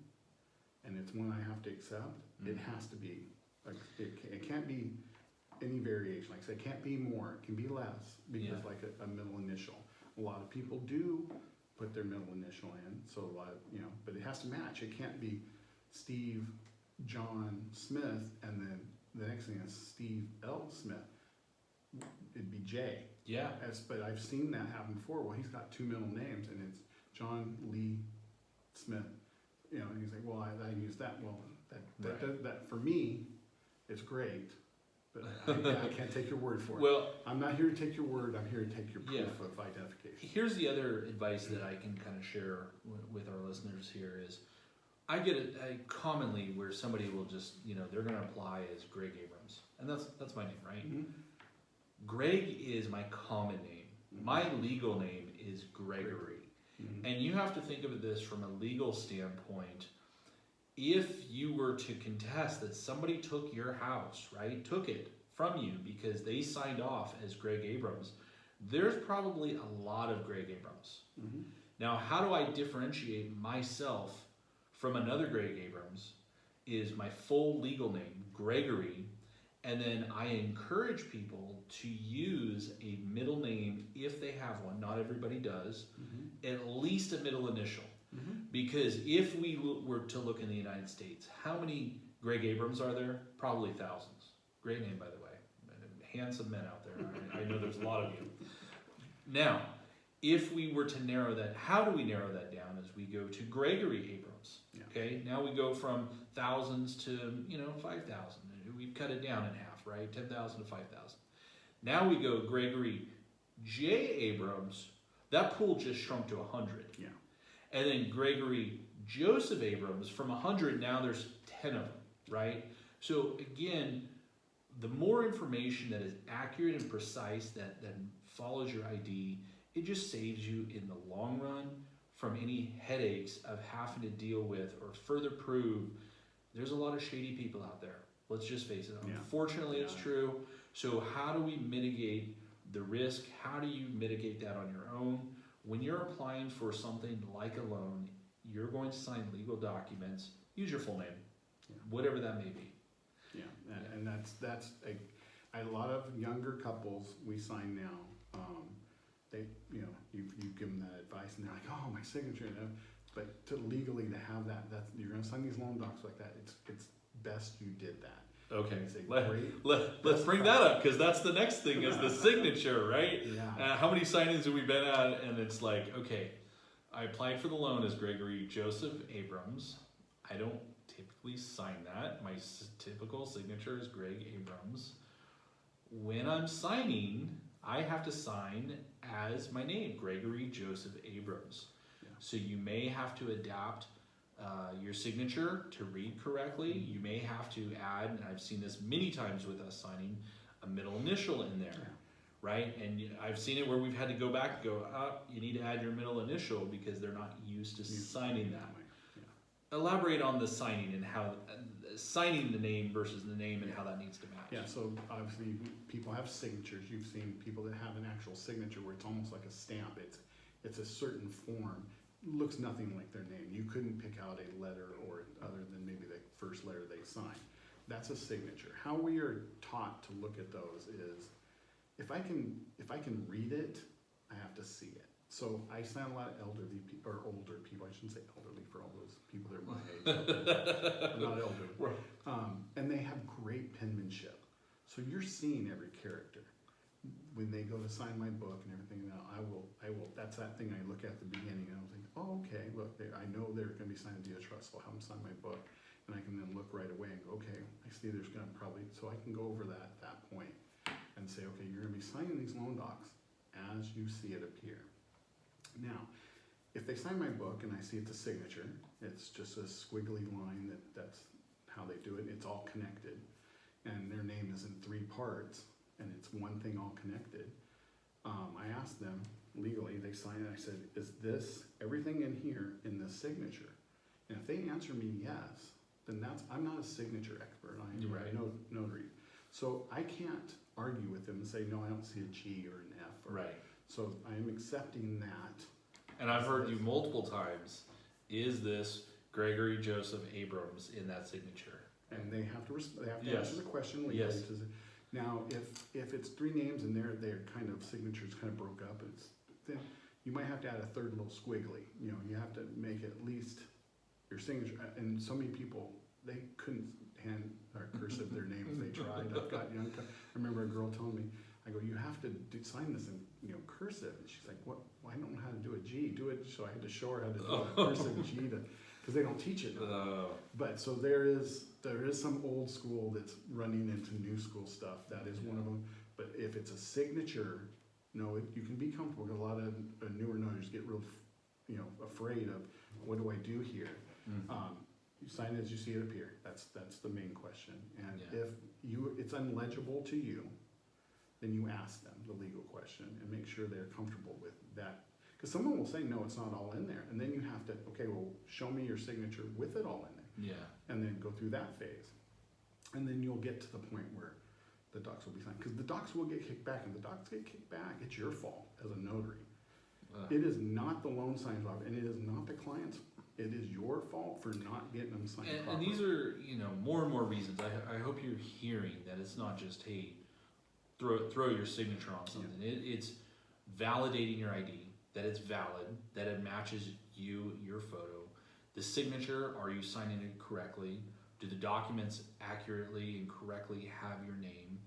and it's one I have to accept, it has to be. It can't be any variation. Like I said, it can't be more. It can be less because like a middle initial. A lot of people do put their middle initial in. So a lot of, but it has to match. It can't be Steve John Smith and then the next thing is Steve L. Smith. It'd be J. Yeah. But I've seen that happen before. Well, he's got two middle names and it's John Lee Smith. And he's like, well, I use that. Well, that for me, it's great. But I can't take your word for it. Well, I'm not here to take your word. I'm here to take your proof of identification. Here's the other advice that I can kind of share with our listeners here is, I get it commonly where somebody will just, they're going to apply as Greg Abrams. And that's my name, right? Mm-hmm. Greg is my common name. Mm-hmm. My legal name is Gregory. Mm-hmm. And you have to think of this from a legal standpoint. If you were to contest that somebody took your house, right, took it from you because they signed off as Greg Abrams, there's probably a lot of Greg Abrams. Mm-hmm. Now, how do I differentiate myself from another Greg Abrams is my full legal name, Gregory, and then I encourage people to use a middle name if they have one. Not everybody does. Mm-hmm. At least a middle initial. Mm-hmm. Because if we were to look in the United States, how many Greg Abrams are there? Probably thousands. Great name, by the way. Handsome men out there. I know there's a lot of you. Now, if we were to narrow that, how do we narrow that down? As we go to Gregory Abrams. Yeah. Okay, now we go from thousands to 5,000. We've cut it down in half. right? 10,000 to 5,000. Now we go Gregory J. Abrams. That pool just shrunk to 100. Yeah. And then Gregory Joseph Abrams, from 100, now there's 10 of them, right? So again, the more information that is accurate and precise that follows your ID, it just saves you in the long run from any headaches of having to deal with or further prove. There's a lot of shady people out there. Let's just face it. Yeah. Unfortunately, it's true. So how do we mitigate the risk? How do you mitigate that on your own? When you're applying for something like a loan, you're going to sign legal documents. Use your full name, whatever that may be. Yeah, and that's a lot of younger couples we sign now. They, you give them that advice, and they're like, "Oh, my signature." But to legally to have that's you're going to sign these loan docs like that. It's best you did that. Okay, Let's let's bring that up, because that's the next thing is the signature, right? Yeah. How many signings have we been at, and it's like, okay, I applied for the loan as Gregory Joseph Abrams. I don't typically sign that. My typical signature is Greg Abrams. When I'm signing, I have to sign as my name, Gregory Joseph Abrams. Yeah. So you may have to adapt your signature to read correctly. You may have to add, and I've seen this many times with us signing, a middle initial in there, right? And I've seen it where we've had to go back and go, you need to add your middle initial because they're not used to signing that. Yeah. Elaborate on the signing and how signing the name versus the name and how that needs to match. Yeah, so obviously people have signatures. You've seen people that have an actual signature where it's almost like a stamp. It's a certain form. Looks nothing like their name. You couldn't pick out a letter or other than maybe the first letter they sign. That's a signature. How we are taught to look at those is if I can read it, I have to see it. So I sign a lot of elderly people, or older people. I shouldn't say elderly for all those people that are my age. I'm not elderly. Right. And they have great penmanship. So you're seeing every character. When they go to sign my book and everything, now I will. That's that thing I look at the beginning and I was like, oh, okay, look, I know they're going to be signing a deed of trust, so I'll have them sign my book, and I can then look right away and go, okay, I see there's going to probably, so I can go over that at that point and say, okay, you're going to be signing these loan docs as you see it appear. Now, if they sign my book and I see it's a signature, it's just a squiggly line that's how they do it. It's all connected, and their name is in 3 parts. And it's one thing all connected. I asked them legally, they signed it, I said, is this everything in here in this signature? And if they answer me yes, then I'm not a signature expert. I'm a notary. So I can't argue with them and say, no, I don't see a G or an F. Right. So I am accepting that. And I've heard you multiple times, is this Gregory Joseph Abrams in that signature? And they have to answer the question legally. Yes. Now, if it's 3 names and their kind of signatures kind of broke up, then you might have to add a 3rd little squiggly. You have to make at least your signature. And so many people, they couldn't hand or cursive their name if they tried. I remember a girl telling me, I go, you have to sign this in cursive. And she's like, what? Well, I don't know how to do a G. Do it. So I had to show her how to do a cursive G because they don't teach it. But so there is some old school that's running into new school stuff. That is one of them. But if it's a signature, no, you can be comfortable. Because a lot of newer notaries get real, afraid of what do I do here. Mm-hmm. You sign as you see it appear. That's the main question. And if it's unlegible to you, then you ask them the legal question and make sure they're comfortable with that. Because someone will say, no, it's not all in there. And then you have to, okay, well, show me your signature with it all in there. Yeah. And then go through that phase. And then you'll get to the point where the docs will be signed. Because the docs will get kicked back. And the docs get kicked back, it's your fault as a notary. It is not the loan signer's office, and it is not the client's. It is your fault for not getting them signed properly. And these are, more and more reasons. I hope you're hearing that it's not just, hey, throw your signature on something. Yeah. It's validating your ID, that it's valid, that it matches your photo. The signature, are you signing it correctly? Do the documents accurately and correctly have your name?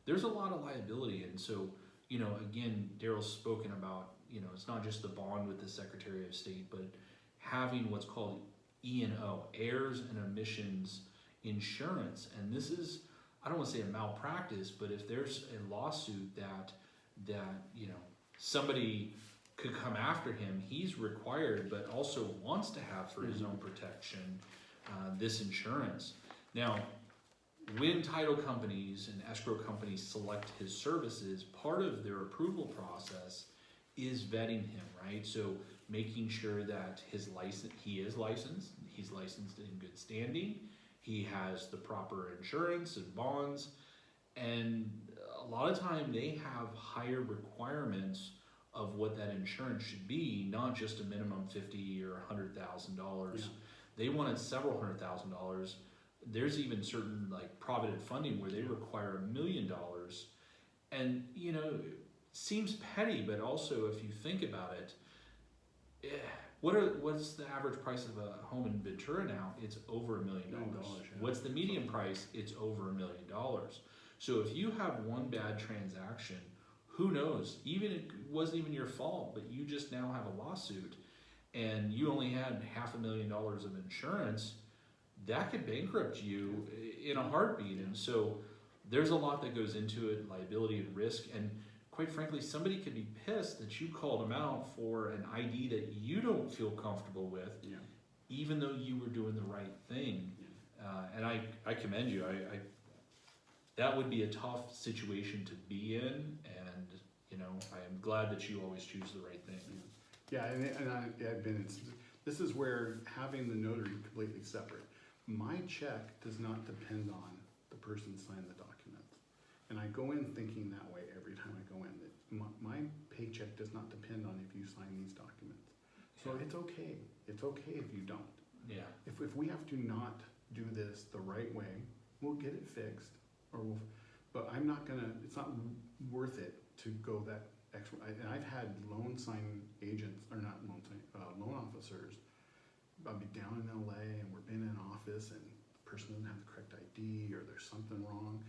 There's a lot of liability, and so, again, Darryl's spoken about, it's not just the bond with the Secretary of State, but having what's called E&O, heirs and omissions insurance. And this is I don't want to say a malpractice, but if there's a lawsuit that you know somebody could come after him, he's required, but also wants to have for his own protection this insurance. Now, when title companies and escrow companies select his services, part of their approval process is vetting him, right? So making sure that he is licensed, he's licensed in good standing, he has the proper insurance and bonds, and a lot of time they have higher requirements of what that insurance should be, not just a minimum $50,000 or $100,000. Yeah. They wanted several $100,000. There's even certain like provident funding where they require $1 million, and you know, seems petty, but also if you think about it, what's the average price of a home in Ventura now? It's over $1 million. Yeah. What's the median price? It's over $1 million. So if you have one bad transaction, who knows? Even it wasn't even your fault, but you just now have a lawsuit, and you only had $500,000 of insurance. That could bankrupt you in a heartbeat. And so there's a lot that goes into it, liability and risk. And quite frankly, somebody could be pissed that you called them out for an ID that you don't feel comfortable with, even though you were doing the right thing. And I commend you. I that would be a tough situation to be in, and you know, I am glad that you always choose the right thing. Yeah, I've been in, this is where having the notary completely separate. My check does not depend on the person signing the documents. And I go in thinking that way every time I go in. That my paycheck does not depend on if you sign these documents. So it's okay. It's okay if you don't. Yeah. If we have to not do this the right way, we'll get it fixed. But I'm not gonna, it's not worth it to go that extra. And I've had loan signing agents, or not loan signing, loan officers. I'll be down in LA and we're in an office and the person doesn't have the correct ID or there's something wrong,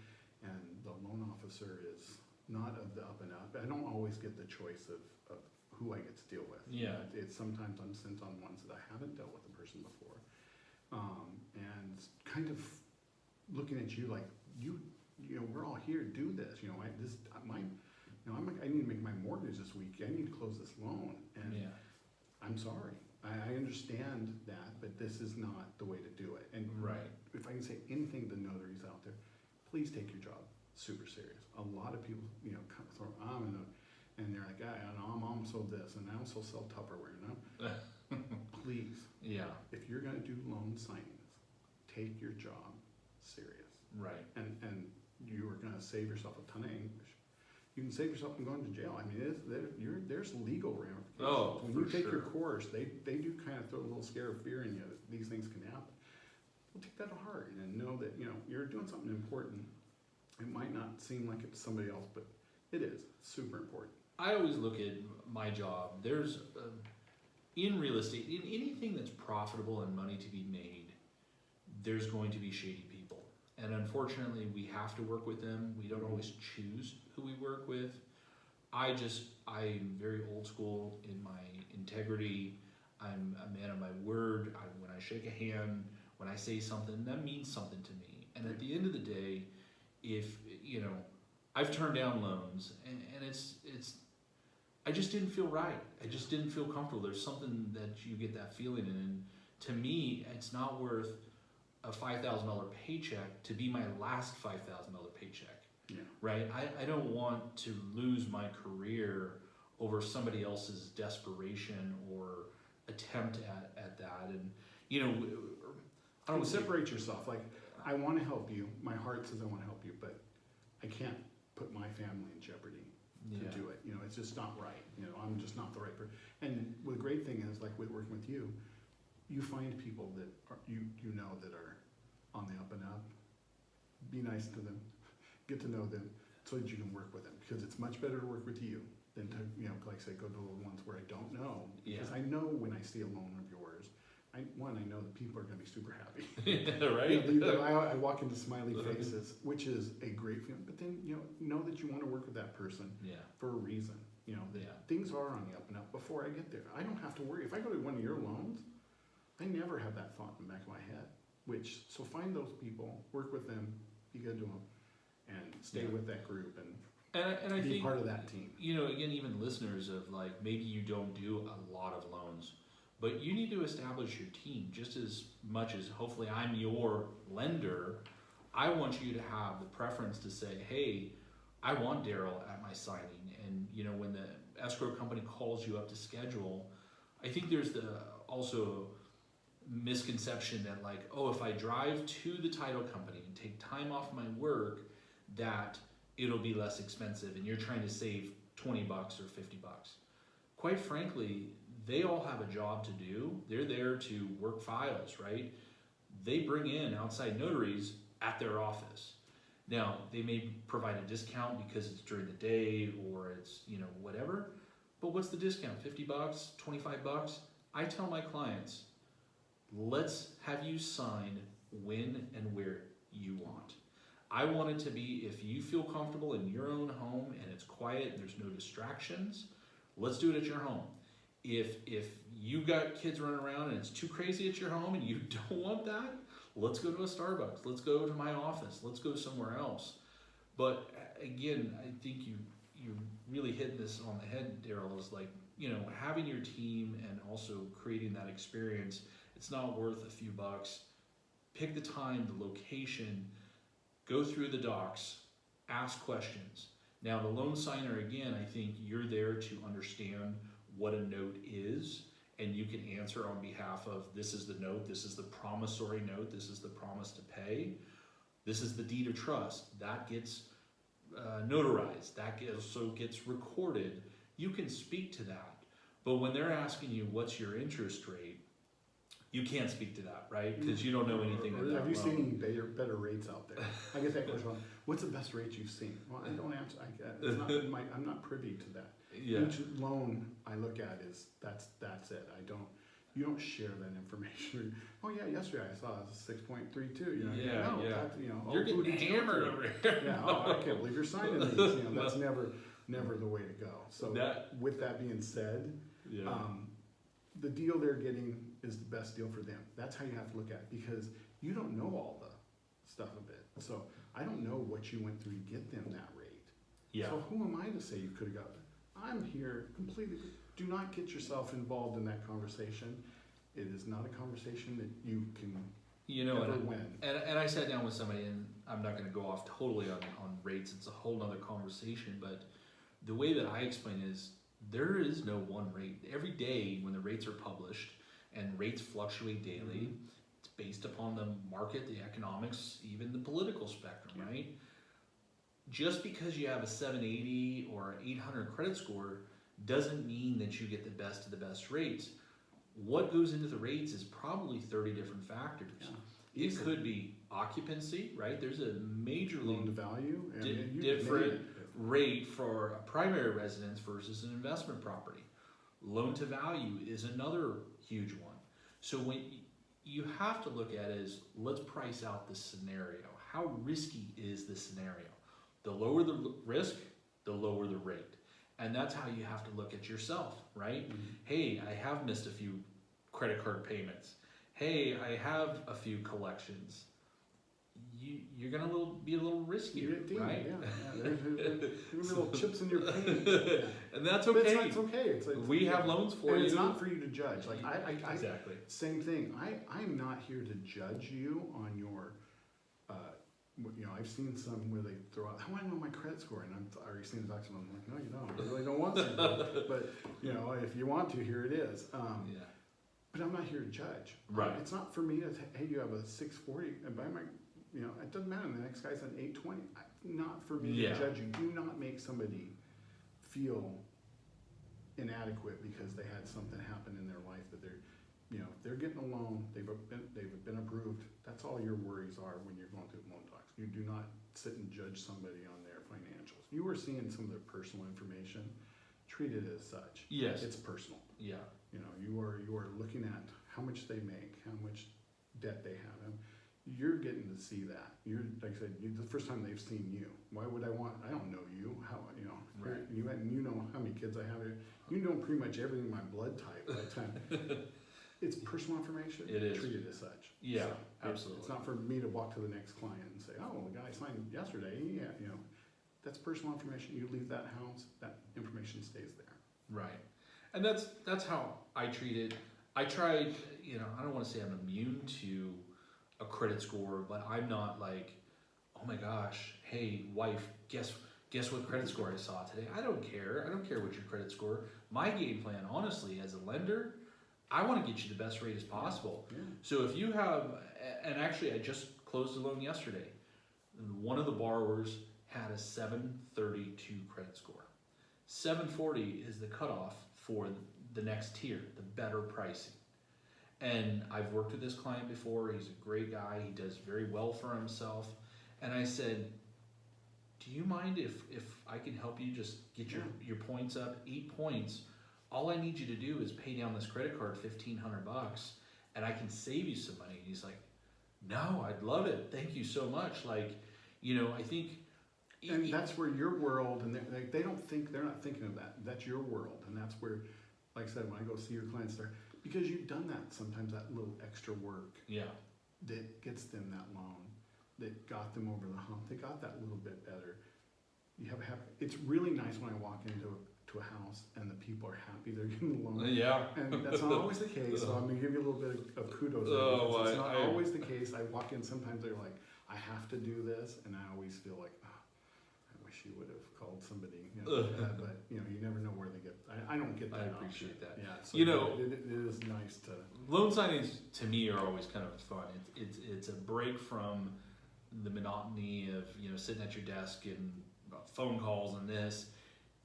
and the loan officer is not of the up and up. I don't always get the choice of who I get to deal with. Yeah. It's sometimes I'm sent on ones that I haven't dealt with the person before. And kind of looking at you like, you know, we're all here to do this. You know, I need to make my mortgage this week. I need to close this loan, and I'm sorry. I understand that, but this is not the way to do it. And if I can say anything to notaries out there, please take your job super serious. A lot of people, you know, kind of throw and they're like, I'm also this, and I also sell Tupperware. You know, please. Yeah. If you're gonna do loan signings, take your job serious. Right. And you are gonna save yourself a ton of English. You can save yourself from going to jail. I mean, there's legal ramifications. Oh, when you take your course, they do kind of throw a little scare of fear in you that these things can happen. Well, take that to heart and know that, you know, you're doing something important. It might not seem like it's somebody else, but it is super important. I always look at my job. There's in real estate, in anything that's profitable and money to be made, there's going to be shady people. And unfortunately, we have to work with them. We don't always choose who we work with. I'm very old school in my integrity. I'm a man of my word. When I shake a hand, when I say something, that means something to me. And at the end of the day, if, you know, I've turned down loans and it's I just didn't feel right. I just didn't feel comfortable. There's something that you get that feeling in. And to me, it's not worth a $5,000 paycheck to be my last $5,000 paycheck. Yeah. Right? I don't want to lose my career over somebody else's desperation or attempt at that. And, you know, I don't separate yourself. Like, I want to help you. My heart says I want to help you, but I can't put my family in jeopardy to do it. You know, it's just not right. You know, I'm just not the right person. And the great thing is, like with working with you, you find people that are, you know that are on the up and up. Be nice to them, get to know them, so that you can work with them. Because it's much better to work with you than to, you know, like I say, go to the ones where I don't know. Because I know when I see a loan of yours, I know that people are going to be super happy. Right? You know, I walk into smiley faces, which is a great feeling. But then, you know that you want to work with that person for a reason. You know, that things are on the up and up before I get there. I don't have to worry. If I go to one of your loans, I never have that thought in the back of my head. So find those people, work with them, be good to them, and stay Yeah. with that group and I be think, part of that team. you know, again, even listeners of like, maybe you don't do a lot of loans, but you need to establish your team just as much as hopefully I'm your lender. I want you to have the preference to say, hey, I want Darryl at my signing. And, you know, when the escrow company calls you up to schedule, I think there's the also misconception that like, oh, if I drive to the title company and take time off my work, that it'll be less expensive and you're trying to save $20 or $50. Quite frankly, they all have a job to do. They're there to work files, right? They bring in outside notaries at their office. Now, they may provide a discount because it's during the day or it's, you know, whatever, but what's the discount? $50, $25? I tell my clients, let's have you sign when and where you want. I want it to be, if you feel comfortable in your own home and it's quiet and there's no distractions, let's do it at your home. If you got kids running around and it's too crazy at your home and you don't want that, let's go to a Starbucks. Let's go to my office. Let's go somewhere else. But again, I think you're really hitting this on the head, Darryl, is like, you know, having your team and also creating that experience. It's not worth a few bucks. Pick the time, the location, go through the docs, ask questions. Now, the loan signer, again, I think you're there to understand what a note is, and you can answer on behalf of, this is the note, this is the promissory note, this is the promise to pay, this is the deed of trust. That gets notarized, that also gets recorded. You can speak to that. But when they're asking you, what's your interest rate, you can't speak to that, right? Because you don't know anything about that. Have you seen any better rates out there? I get that question. What's the best rate you've seen? Well, I don't answer. It's not I'm not privy to that. Yeah. Each loan I look at is that's it. You don't share that information. Oh yeah, yesterday I saw it was 6.32. You know, Yeah, no, yeah. That, you know, You're oh, who getting did you hammered go to? over here. Yeah, oh, I can't believe you're signing these. You know, that's never the way to go. So with that being said, Yeah. the deal they're getting is the best deal for them. That's how you have to look at it, because you don't know all the stuff of it. So I don't know what you went through to get them that rate. Yeah. So who am I to say you could have got it? I'm here completely. Do not get yourself involved in that conversation. It is not a conversation that you can ever win. And I sat down with somebody, and I'm not going to go off totally on rates. It's a whole nother conversation. But the way that I explain is, there is no one rate. Every day when the rates are published, and rates fluctuate daily, it's based upon the market, the economics, even the political spectrum, right? Just because you have a 780 or an 800 credit score doesn't mean that you get the best of the best rates. What goes into the rates is probably 30 different factors. Yeah. It could be occupancy, right? There's a major Loan to value, different rate for a primary residence versus an investment property. Loan to value is another huge one. So when you have to look at it as, let's price out the scenario. How risky is the scenario? The lower the risk, the lower the rate. And that's how you have to look at yourself, right? Mm-hmm. Hey, I have missed a few credit card payments. Hey, I have a few collections. You're gonna be a little riskier, right? Yeah. There's little chips in your paint. Yeah. And that's But okay. it's okay. We have loans for and you. it's not for you to judge. Like I exactly. Same thing. I'm not here to judge you on your. You know, I've seen some where they throw out, I want to know my credit score, and I've already seen the docs, and I'm like, no, you don't. I really don't want to. But you know, if you want to, here it is. But I'm not here to judge. Right. It's not for me to say, hey, you have a 640, and buy my. You know, it doesn't matter. The next guy's an 820. Not for me to judge you. Do not make somebody feel inadequate because they had something happen in their life that they're, you know, if they're getting a loan, they've been approved. That's all your worries are when you're going through loan docs. You do not sit and judge somebody on their financials. You are seeing some of their personal information. Treat it as such. Yes. It's personal. Yeah. You know, you are looking at how much they make, how much debt they have. And you're getting to see that. You're, like I said, the first time they've seen you. Why would I want? I don't know you. How, you know? Right. You know how many kids I have. You know pretty much everything my blood type by the time. it's personal information. It is. Treat it as such. Yeah, So absolutely. It's not for me to walk to the next client and say, oh, the guy signed yesterday. Yeah, you know, that's personal information. You leave that house, that information stays there. Right. And that's how I treat it. I tried, you know, I don't want to say I'm immune to a credit score, but I'm not like, oh my gosh, hey wife, guess what credit score I saw today? I don't care. I don't care what your credit score. My game plan, honestly, as a lender, I want to get you the best rate as possible. Yeah. So if you have, and actually I just closed a loan yesterday. One of the borrowers had a 732 credit score. 740 is the cutoff for the next tier, the better pricing. And I've worked with this client before. He's a great guy. He does very well for himself. And I said, do you mind if I can help you just get your points up? 8 points. All I need you to do is pay down this credit card $1,500 and I can save you some money. And he's like, no, I'd love it. Thank you so much. Like, you know, I think. And that's where your world, and they don't think, they're not thinking of that. That's your world. And that's where, like I said, when I go see your clients there, because you've done that, sometimes that little extra work that gets them that loan, that got them over the hump, they got that little bit better. You have it's really nice when I walk into a house and the people are happy they're getting the loan. Yeah. And that's not always the case, so I'm going to give you a little bit of kudos. Oh, it's not always the case. I walk in, sometimes they're like, I have to do this, and I always feel like, I wish you would have called somebody. You know, but you know, you never know where they get. I don't get that. I appreciate that. Yeah, so you know, it is nice to. Loan signings to me are always kind of fun. It's a break from the monotony of, you know, sitting at your desk and phone calls and this.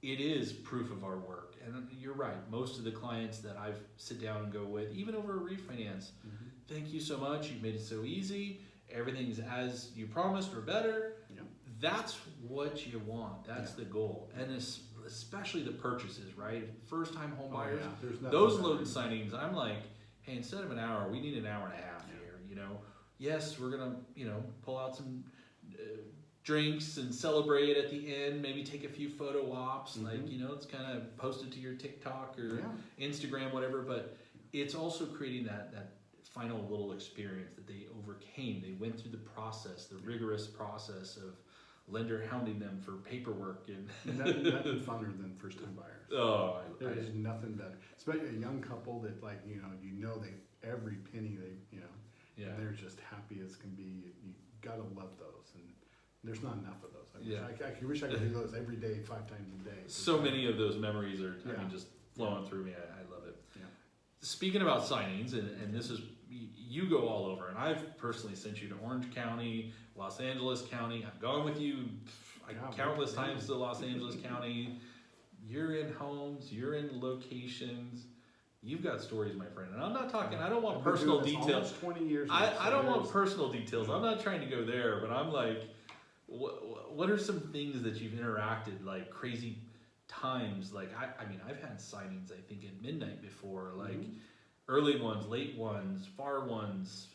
It is proof of our work. And you're right, most of the clients that I've sit down and go with, even over a refinance, thank you so much, you've made it so easy, everything's as you promised or better. Yeah. That's what you want, that's the goal. And especially the purchases, right? First time home buyers, those loan signings, I'm like, hey, instead of an hour, we need an hour and a half here, you know? Yes, we're gonna, you know, pull out some drinks and celebrate at the end, maybe take a few photo ops, like, you know, it's kind of post it to your TikTok or Instagram, whatever, but it's also creating that final little experience that they overcame. They went through the process, the rigorous process of lender hounding them for paperwork and nothing funner than first time buyers. Oh, there's nothing better, especially a young couple that, like, you know they every penny they, you know, and they're just happy as can be. You gotta love those, and there's not enough of those. I wish I could do those every day, 5 times a day. So many of those memories are, I mean, just flowing through me. I love it. Yeah. Speaking about signings, and this is, you go all over, and I've personally sent you to Orange County, Los Angeles County. I've gone with you countless times to Los Angeles County. You're in homes, you're in locations. You've got stories, my friend, and I'm not talking. I don't want personal details. Almost 20 years. I don't want personal details. I'm not trying to go there, but I'm like, what are some things that you've interacted, like crazy times? Like I mean, I've had signings, I think, at midnight before, like early ones, late ones, far ones.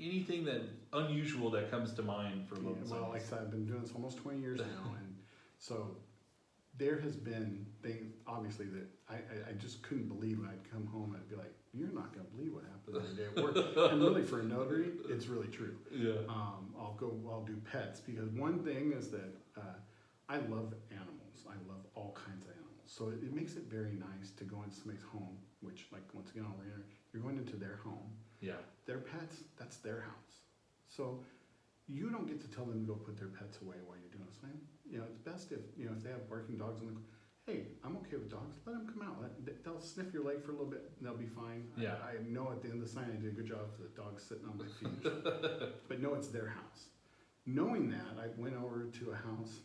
Anything that unusual that comes to mind for loan signings? Well, like I said, I've been doing this almost 20 years now, and so there has been things, obviously, that I just couldn't believe when I'd come home and I'd be like, you're not going to believe what happened the other day at work. And really, for a notary, it's really true. Yeah. I'll do pets, because one thing is that I love animals. I love all kinds of animals. So it makes it very nice to go into somebody's home, which, like, once again, you're going into their home. Yeah. Their pets, that's their house. So you don't get to tell them to go put their pets away while you're doing this thing. You know, it's best if they have barking dogs in the, hey, I'm okay with dogs, let them come out. They'll sniff your leg for a little bit and they'll be fine. Yeah. I know at the end of the sign I did a good job for the dogs sitting on my feet. But no, it's their house. Knowing that, I went over to a house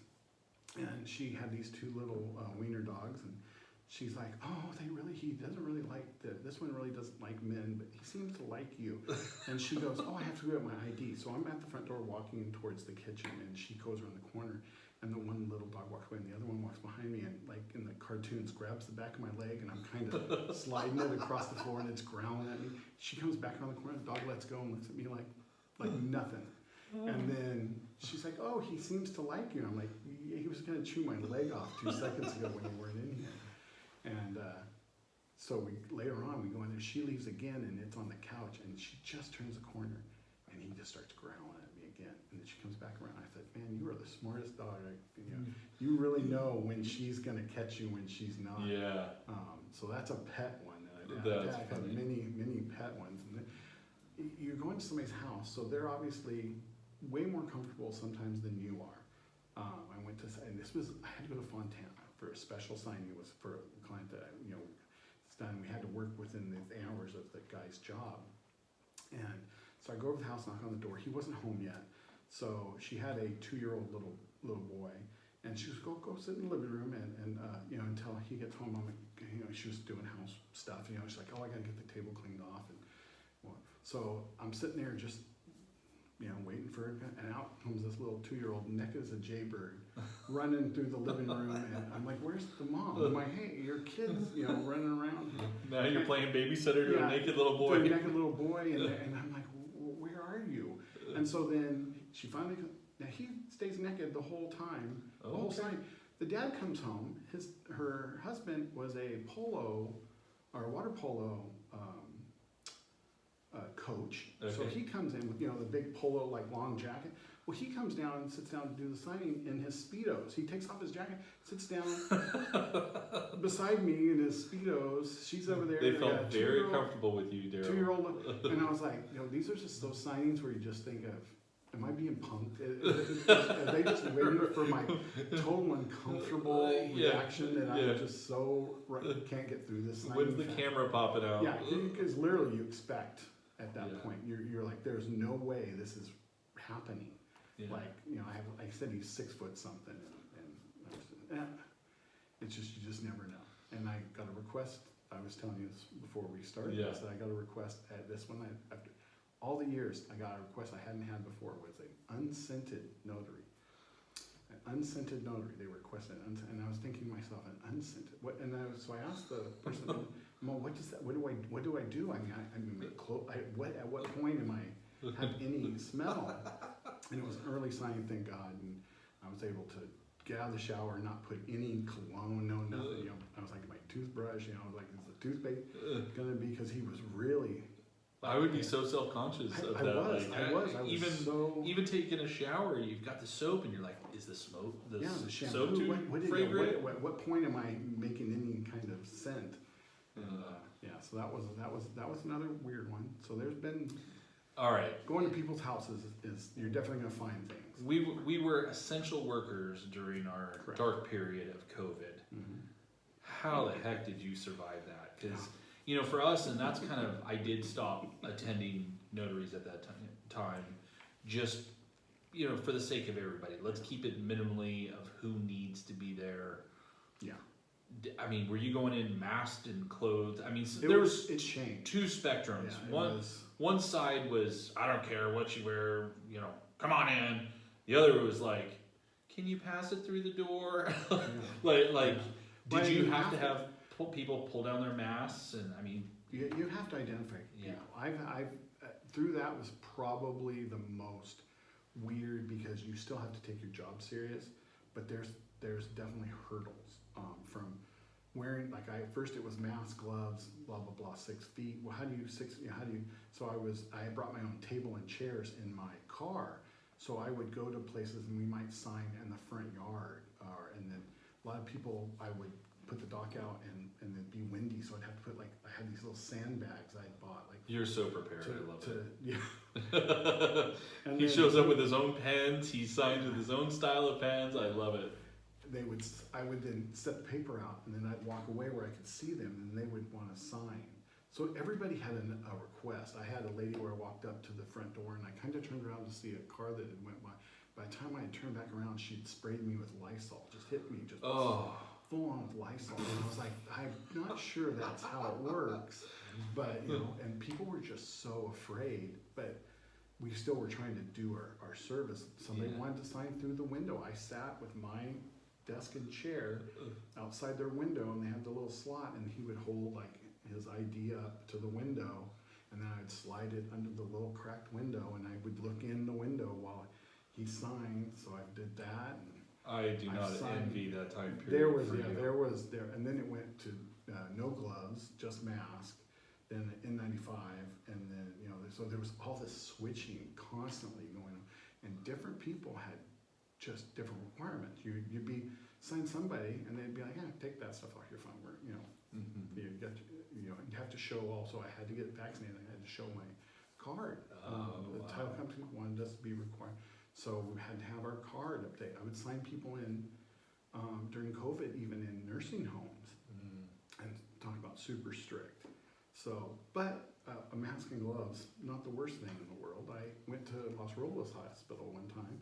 and she had these 2 little wiener dogs, and she's like, oh, he doesn't really like this one really doesn't like men, but he seems to like you. And she goes, oh, I have to go get my ID. So I'm at the front door walking towards the kitchen, and she goes around the corner, and the one little dog walks away, and the other one walks behind me, and like in the cartoons, grabs the back of my leg, and I'm kind of sliding it across the floor, and it's growling at me. She comes back around the corner, the dog lets go and looks at me like nothing. And then she's like, oh, he seems to like you. I'm like, he was going to chew my leg off 2 seconds ago when you weren't in here. And So later on, we go in there, she leaves again, and it's on the couch, and she just turns the corner, and he just starts growling at me again. And then she comes back around. I said, man, you are the smartest dog. You really know when she's going to catch you, when she's not. Yeah. So that's a pet one that I've had many pet ones. And you're going to somebody's house, so they're obviously way more comfortable sometimes than you are. I went to, and I had to go to Fontana for a special signing. It was for a client that, it's done. We had to work within the hours of the guy's job. And so I go over to the house, knock on the door. He wasn't home yet. So she had a 2-year-old little boy. And she was, go sit in the living room and until he gets home. She was doing house stuff. She's like, oh, I got to get the table cleaned off. So I'm sitting there just, waiting for her. And out comes this little 2-year-old, naked as a jaybird, running through the living room. And I'm like, where's the mom? I'm like, hey, your kid's, running around. Now you're playing babysitter to a naked little boy. To a naked little boy. And I'm like, where are you? And so then she finally, now he stays naked the whole time. The whole time. The dad comes home. Her husband was a water polo coach. Okay. So he comes in with the big polo long jacket. Well, he comes down and sits down to do the signing in his Speedos. He takes off his jacket, sits down beside me in his Speedos. She's over there. They felt very comfortable with you, Darryl. 2-year-old, and I was like, these are just those signings where you just think of, am I being punked? Are they just waiting for my total uncomfortable reaction that I'm just so can't get through this? When's the camera popping out? Yeah, because literally you expect at that point, you're like, there's no way this is happening. Yeah. Like I said, he's 6 foot something, and it's just you just never know. And I got a request. I was telling you this before we started. This, that I got a request at this one. After all the years, I got a request I hadn't had before. Was an unscented notary. An unscented notary. They requested, and I was thinking to myself, an unscented. What? And so I asked the person, "Well, what does that? What do I do? I mean, at what point am I have any smell?" And it was an early signing, thank God, and I was able to get out of the shower and not put any cologne, no nothing. I was like, my toothbrush, is the toothpaste gonna be? Because he was really. I would be so self-conscious of that. I was even taking a shower, you've got the soap, and you're like, is the smoke, the shampoo, soap too fragrant? What point am I making any kind of scent? And so that was another weird one. So there's been. All right. Going to people's houses is you're definitely going to find things. We were essential workers during our dark period of COVID. Mm-hmm. How the heck did you survive that? Because for us, and that's kind of, I did stop attending notaries at that time, just for the sake of everybody. Let's keep it minimally of who needs to be there. Yeah. I mean, were you going in masked and clothed? I mean, it changed. 2 spectrums. One side was, I don't care what you wear, come on in. The other was like, can you pass it through the door? Did you have to have people pull down their masks? And I mean, you have to identify. Yeah, I've through that was probably the most weird because you still have to take your job serious, but there's definitely hurdles from wearing, first it was mask, gloves, blah blah blah, 6 feet. Well, so I brought my own table and chairs in my car, so I would go to places and we might sign in the front yard, and then a lot of people, I would put the dock out and it'd be windy, so I'd have to put I had these little sandbags I'd bought. You're so prepared. I love it. Yeah. And he shows up with his own pens. He signs with his own style of pens. I love it. I would then set the paper out, and then I'd walk away where I could see them, and they would want to sign. So everybody had a request. I had a lady where I walked up to the front door, and I kind of turned around to see a car that had went by. By the time I had turned back around, she'd sprayed me with Lysol, just hit me, just full on with Lysol. And I was like, I'm not sure that's how it works, but and people were just so afraid, but we still were trying to do our service. Somebody wanted to sign through the window. I sat with my desk and chair outside their window, and they had the little slot, and he would hold his ID up to the window, and then I'd slide it under the little cracked window, and I would look in the window while he signed. So I did that. And I do not envy that time period. And then it went to no gloves, just mask, then N95, and then, you know, so there was all this switching constantly going on, and different people had just different requirements. You'd be sign somebody, and they'd be like, yeah, take that stuff off your phone. We're, you know, you got to, you know, you have to show also. I had to get vaccinated. I had to show my card. The title company wanted us to be required, so we had to have our card update. I would sign people in during COVID, even in nursing homes, and talk about super strict. So, but a mask and gloves, not the worst thing in the world. I went to Los Robles Hospital one time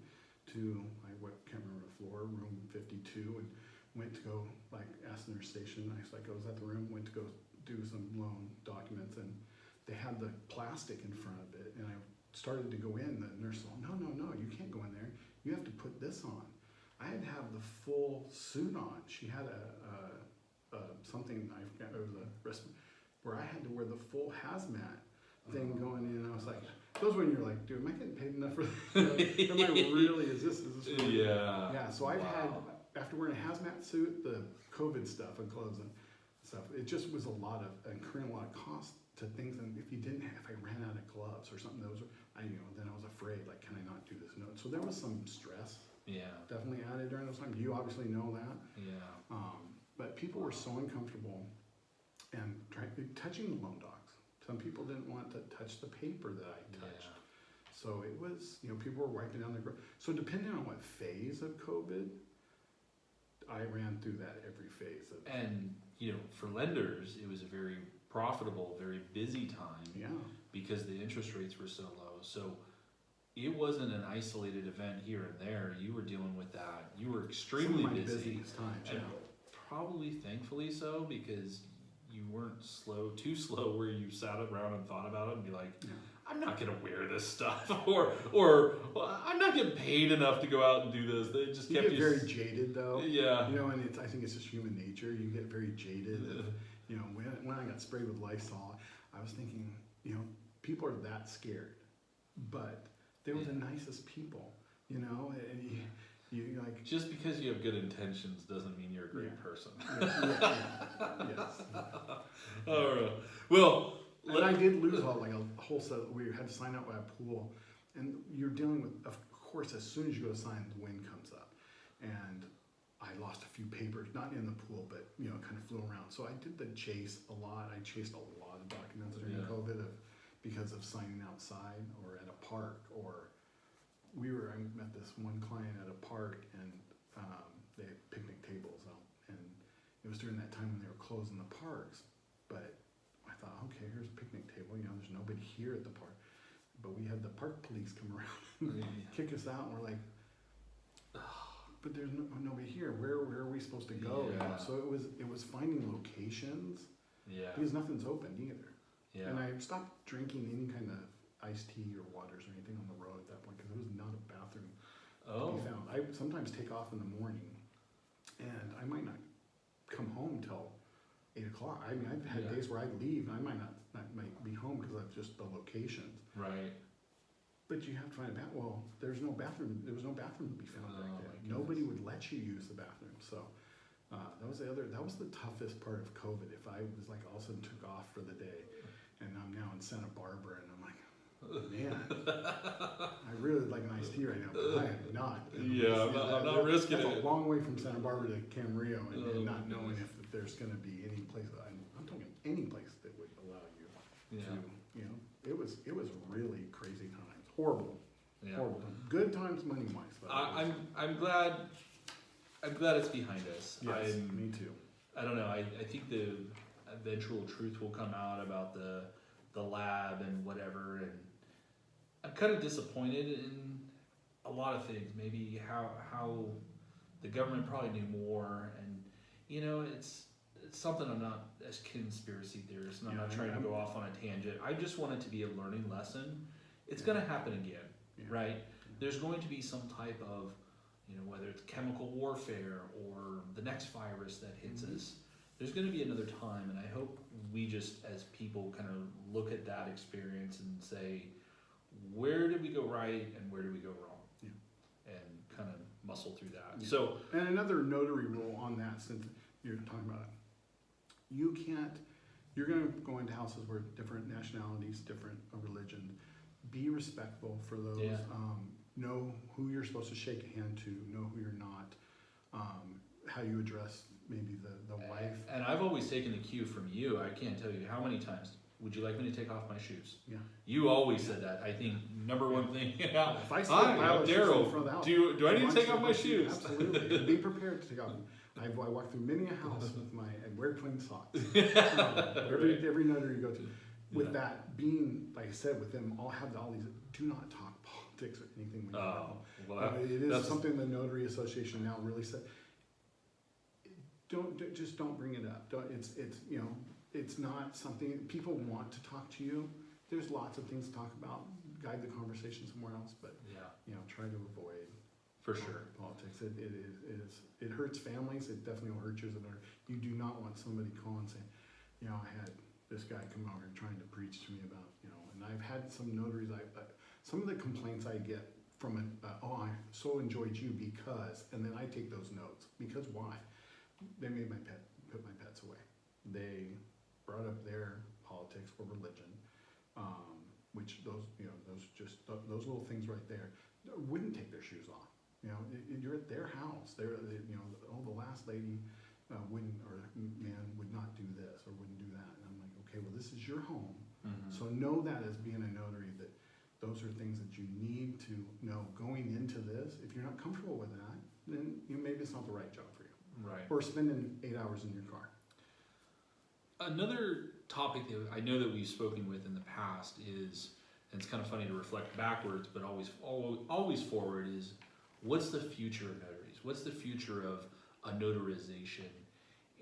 can't remember the floor, room 52, and went to go, like, ask the nurse station. I was like, I was at the room, went to go do some loan documents, and they had the plastic in front of it, and I started to go in. The nurse said, no, you can't go in there. You have to put this on. I had to have the full suit on. She had something, I forgot, or the rest, where I had to wear the full hazmat thing going in. I was like, those when you're like, dude, am I getting paid enough for this? Am I really, is this really? Yeah, so I've had, after wearing a hazmat suit, the COVID stuff and gloves and stuff, it just was a lot of, incurring a lot of cost to things. And if I ran out of gloves or something, then I was afraid, like, can I not do this? No. So there was some stress. Yeah. Definitely added during those times. You obviously know that. Yeah. But people were so uncomfortable and touching the loan docs. Some people didn't want to touch the paper that I touched. Yeah. So it was, you know, people were wiping down their. So depending on what phase of COVID, I ran through that every phase of. And, you know, for lenders, it was a very profitable, very busy time. Yeah. Because the interest rates were so low. So it wasn't an isolated event here and there. You were dealing with that. You were extremely Some of my busy. busiest times, and probably thankfully so, because you weren't too slow where you sat around and thought about it and be like, I'm not going to wear this stuff, or well, I'm not getting paid enough to go out and do this. They just kept you very jaded though. Yeah. You know, and I think it's just human nature. You get very jaded. Yeah. And, you know, when I got sprayed with Lysol, I was thinking, you know, people are that scared, but they were the nicest people, you know, and you like. Just because you have good intentions doesn't mean you're a great person. Yes. All right. Well, and I did lose a whole set. We had to sign up at a pool, and you're dealing with, of course, as soon as you go to sign, the wind comes up, and I lost a few papers, not in the pool, but, you know, kind of flew around. So I did the chase a lot. I chased a lot of documents during COVID because of signing outside or at a park, or I met this one client at a park, and they had picnic tables out, and it was during that time when they were closing the parks. But I thought, okay, here's a picnic table. You know, there's nobody here at the park, but we had the park police come around and kick us out, and we're like, but there's nobody here. Where are we supposed to go? You know? So it was finding locations. Yeah. Because nothing's open either. Yeah. And I stopped drinking any kind of iced tea or waters or anything on the road at that point, because there was not a bathroom to be found. I would sometimes take off in the morning, and I might not come home till 8 o'clock. I mean, I've had days where I'd leave, and I might be home because of just the locations. Right. But you have to find a bathroom. Well, there's no bathroom. There was no bathroom to be found back then. Nobody would let you use the bathroom. So that was the toughest part of COVID. If I was like all of a sudden took off for the day, and I'm now in Santa Barbara, and I'm like, man, I really like an iced tea right now, but I am not. I'm not risking it. That's a long way from Santa Barbara to Camarillo, and not knowing if there's going to be any place. I'm talking any place that would allow you to, you know, it was really crazy times. Horrible. Horrible times. Good times money wise. I'm glad it's behind us. Yes, me too. I don't know. I think the eventual truth will come out about the lab and whatever, and I'm kind of disappointed in a lot of things. Maybe how the government probably knew more, and, you know, it's something. I'm not a conspiracy theorist, and I'm not trying to go off on a tangent. I just want it to be a learning lesson. It's going to happen again, right? There's going to be some type of, you know, whether it's chemical warfare or the next virus that hits us, there's going to be another time, and I hope we just, as people, kind of look at that experience and say, where did we go right and where did we go wrong? Yeah. And kind of muscle through that. Yeah. So, and another notary rule on that, since you're talking about You can't, you're gonna go into houses where different nationalities, different religion. Be respectful for those. Yeah. Know who you're supposed to shake a hand to, know who you're not. How you address maybe the wife. And I've always taken the cue from you. I can't tell you how many times. Would you like me to take off my shoes? Yeah. You always said that. I think number one thing. Yeah. If I see Hi, a pile I'm of shoes in Darryl. front of the house, Do I need to want take you off my put- shoes? Absolutely. And be prepared to take off. I walk through many a house with my and wear twin socks. Every notary you go to. With that being, like I said, with them all have all these. Do not talk politics or anything. When you Oh, go. well, It is that's something the Notary Association now really said. Just don't bring it up. It's you know it's not something people want to talk to you. There's lots of things to talk about. Guide the conversation somewhere else, but yeah, you know try to avoid for sure. politics. It hurts families. It definitely will hurt yours. You do not want somebody calling saying, you know, I had this guy come over trying to preach to me about, you know, and I've had some notaries. Some of the complaints I get from it. Oh, I so enjoyed you because, and then I take those notes because why? They made put my pets away. They brought up their politics or religion, which those little things right there wouldn't take their shoes off. You know, you're at their house. You know, the last lady wouldn't or man would not do this or wouldn't do that. And I'm like, okay, well, this is your home. Mm-hmm. So know that as being a notary that those are things that you need to know going into this. If you're not comfortable with that, then maybe it's not the right job for you. Right. Or spending 8 hours in your car. Another topic that I know that we've spoken with in the past is, and it's kind of funny to reflect backwards, but always forward, is what's the future of notaries? What's the future of a notarization?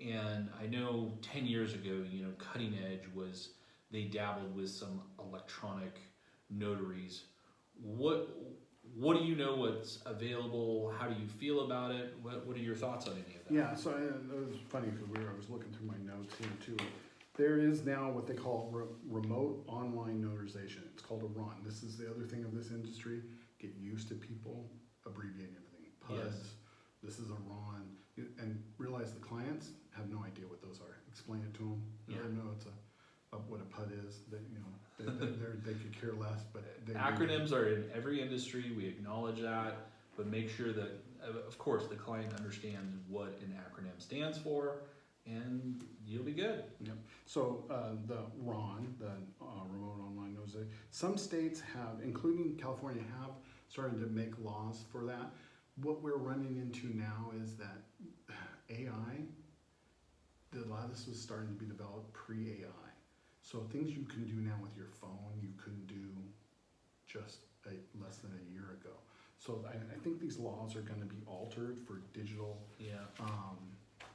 And I know 10 years ago, you know, cutting edge was they dabbled with some electronic notaries. What do you know what's available? How do you feel about it? What are your thoughts on any of that? Yeah, so it was funny because I was looking through my notes here too. There is now what they call remote online notarization. It's called a RON. This is the other thing of this industry. Get used to people abbreviating everything. PUDs. Yes. This is a RON. And realize the clients have no idea what those are. Explain it to them. Let them know it's what a PUD is. That you know they could care less. But Acronyms are in every industry. We acknowledge that, but make sure that, of course, the client understands what an acronym stands for, and you'll be good. Yep. So the RON, the remote online notarization, some states have, including California, have started to make laws for that. What we're running into now is that AI, a lot of this was starting to be developed pre-AI. So things you can do now with your phone, you couldn't do just less than a year ago. So I think these laws are going to be altered for digital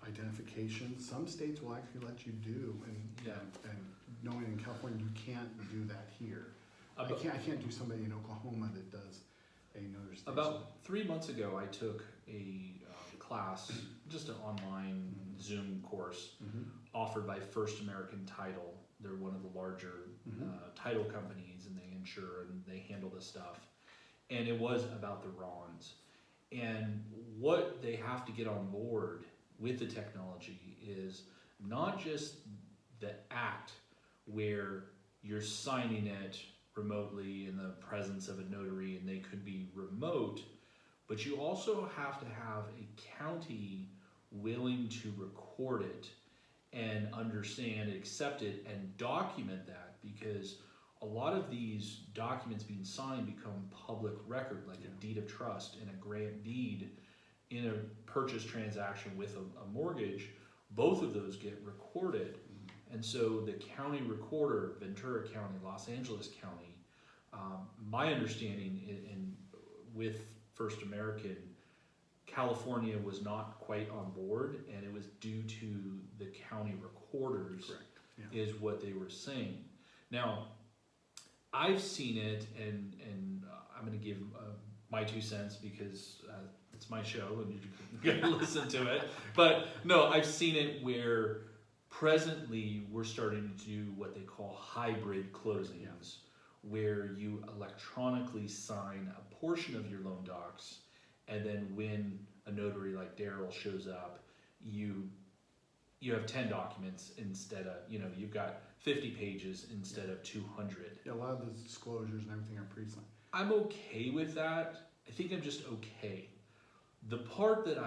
identification. Some states will actually let you do, and knowing in California you can't do that here. I can't do somebody in Oklahoma that does a notarization. About 3 months ago, I took a class, just an online Zoom course offered by First American Title. They're one of the larger title companies, and they insure and they handle this stuff. And it was about the RONs. And what they have to get on board with the technology is not just the act where you're signing it remotely in the presence of a notary and they could be remote, but you also have to have a county willing to record it and understand, accept it, and document that, because a lot of these documents being signed become public record, like a deed of trust and a grant deed in a purchase transaction with a mortgage. Both of those get recorded. And so the county recorder, Ventura County, Los Angeles County, my understanding with First American, California was not quite on board, and it was due to the county recorders. Correct. Yeah. Is what they were saying. Now, I've seen it, and I'm going to give my 2 cents because it's my show and you can listen to it. But no, I've seen it where presently we're starting to do what they call hybrid closings, where you electronically sign a portion of your loan docs, and then when a notary like Darryl shows up, you you have 10 documents instead of, you've got 50 pages instead of 200. Yeah, a lot of the disclosures and everything are pre-signed. I'm okay with that. I think I'm just okay. The part that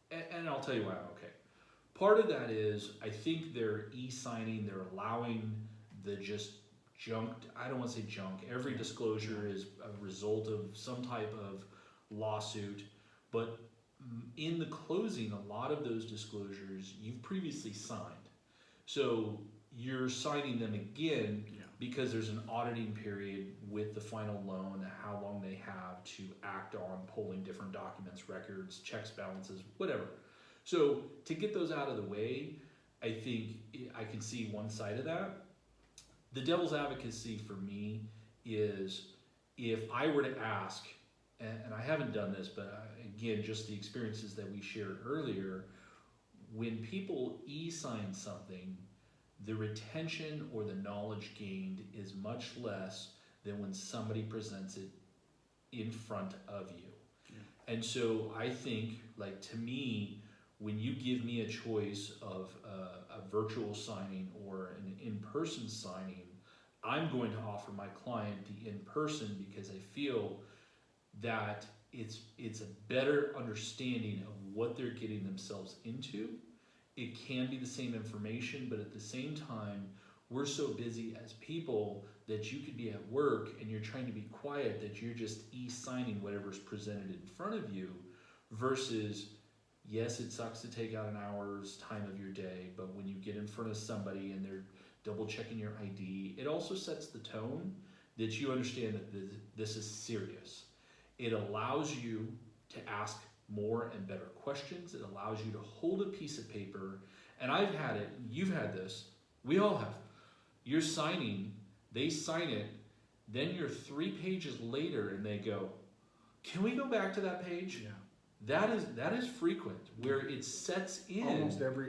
and I'll tell you why I'm okay. Part of that is I think they're e-signing, they're allowing the just junk, I don't want to say junk, every disclosure is a result of some type of lawsuit, but in the closing, a lot of those disclosures you've previously signed. So you're signing them again because there's an auditing period with the final loan, how long they have to act on pulling different documents, records, checks, balances, whatever. So to get those out of the way, I think I can see one side of that. The devil's advocacy for me is if I were to ask, and I haven't done this, but again, just the experiences that we shared earlier, when people e-sign something, the retention or the knowledge gained is much less than when somebody presents it in front of you. Yeah. And so I think, like, to me, when you give me a choice of a virtual signing or an in-person signing, I'm going to offer my client the in-person because I feel that it's a better understanding of what they're getting themselves into. It can be the same information, but at the same time, we're so busy as people that you could be at work and you're trying to be quiet that you're just e-signing whatever's presented in front of you versus, yes, it sucks to take out an hour's time of your day, but when you get in front of somebody and they're double checking your ID, it also sets the tone that you understand that this is serious. It allows you to ask more and better questions. It allows you to hold a piece of paper, and I've had it, you've had this, we all have. You're signing, they sign it, then you're 3 pages later and they go, can we go back to that page? Yeah. That is frequent, where it sets in.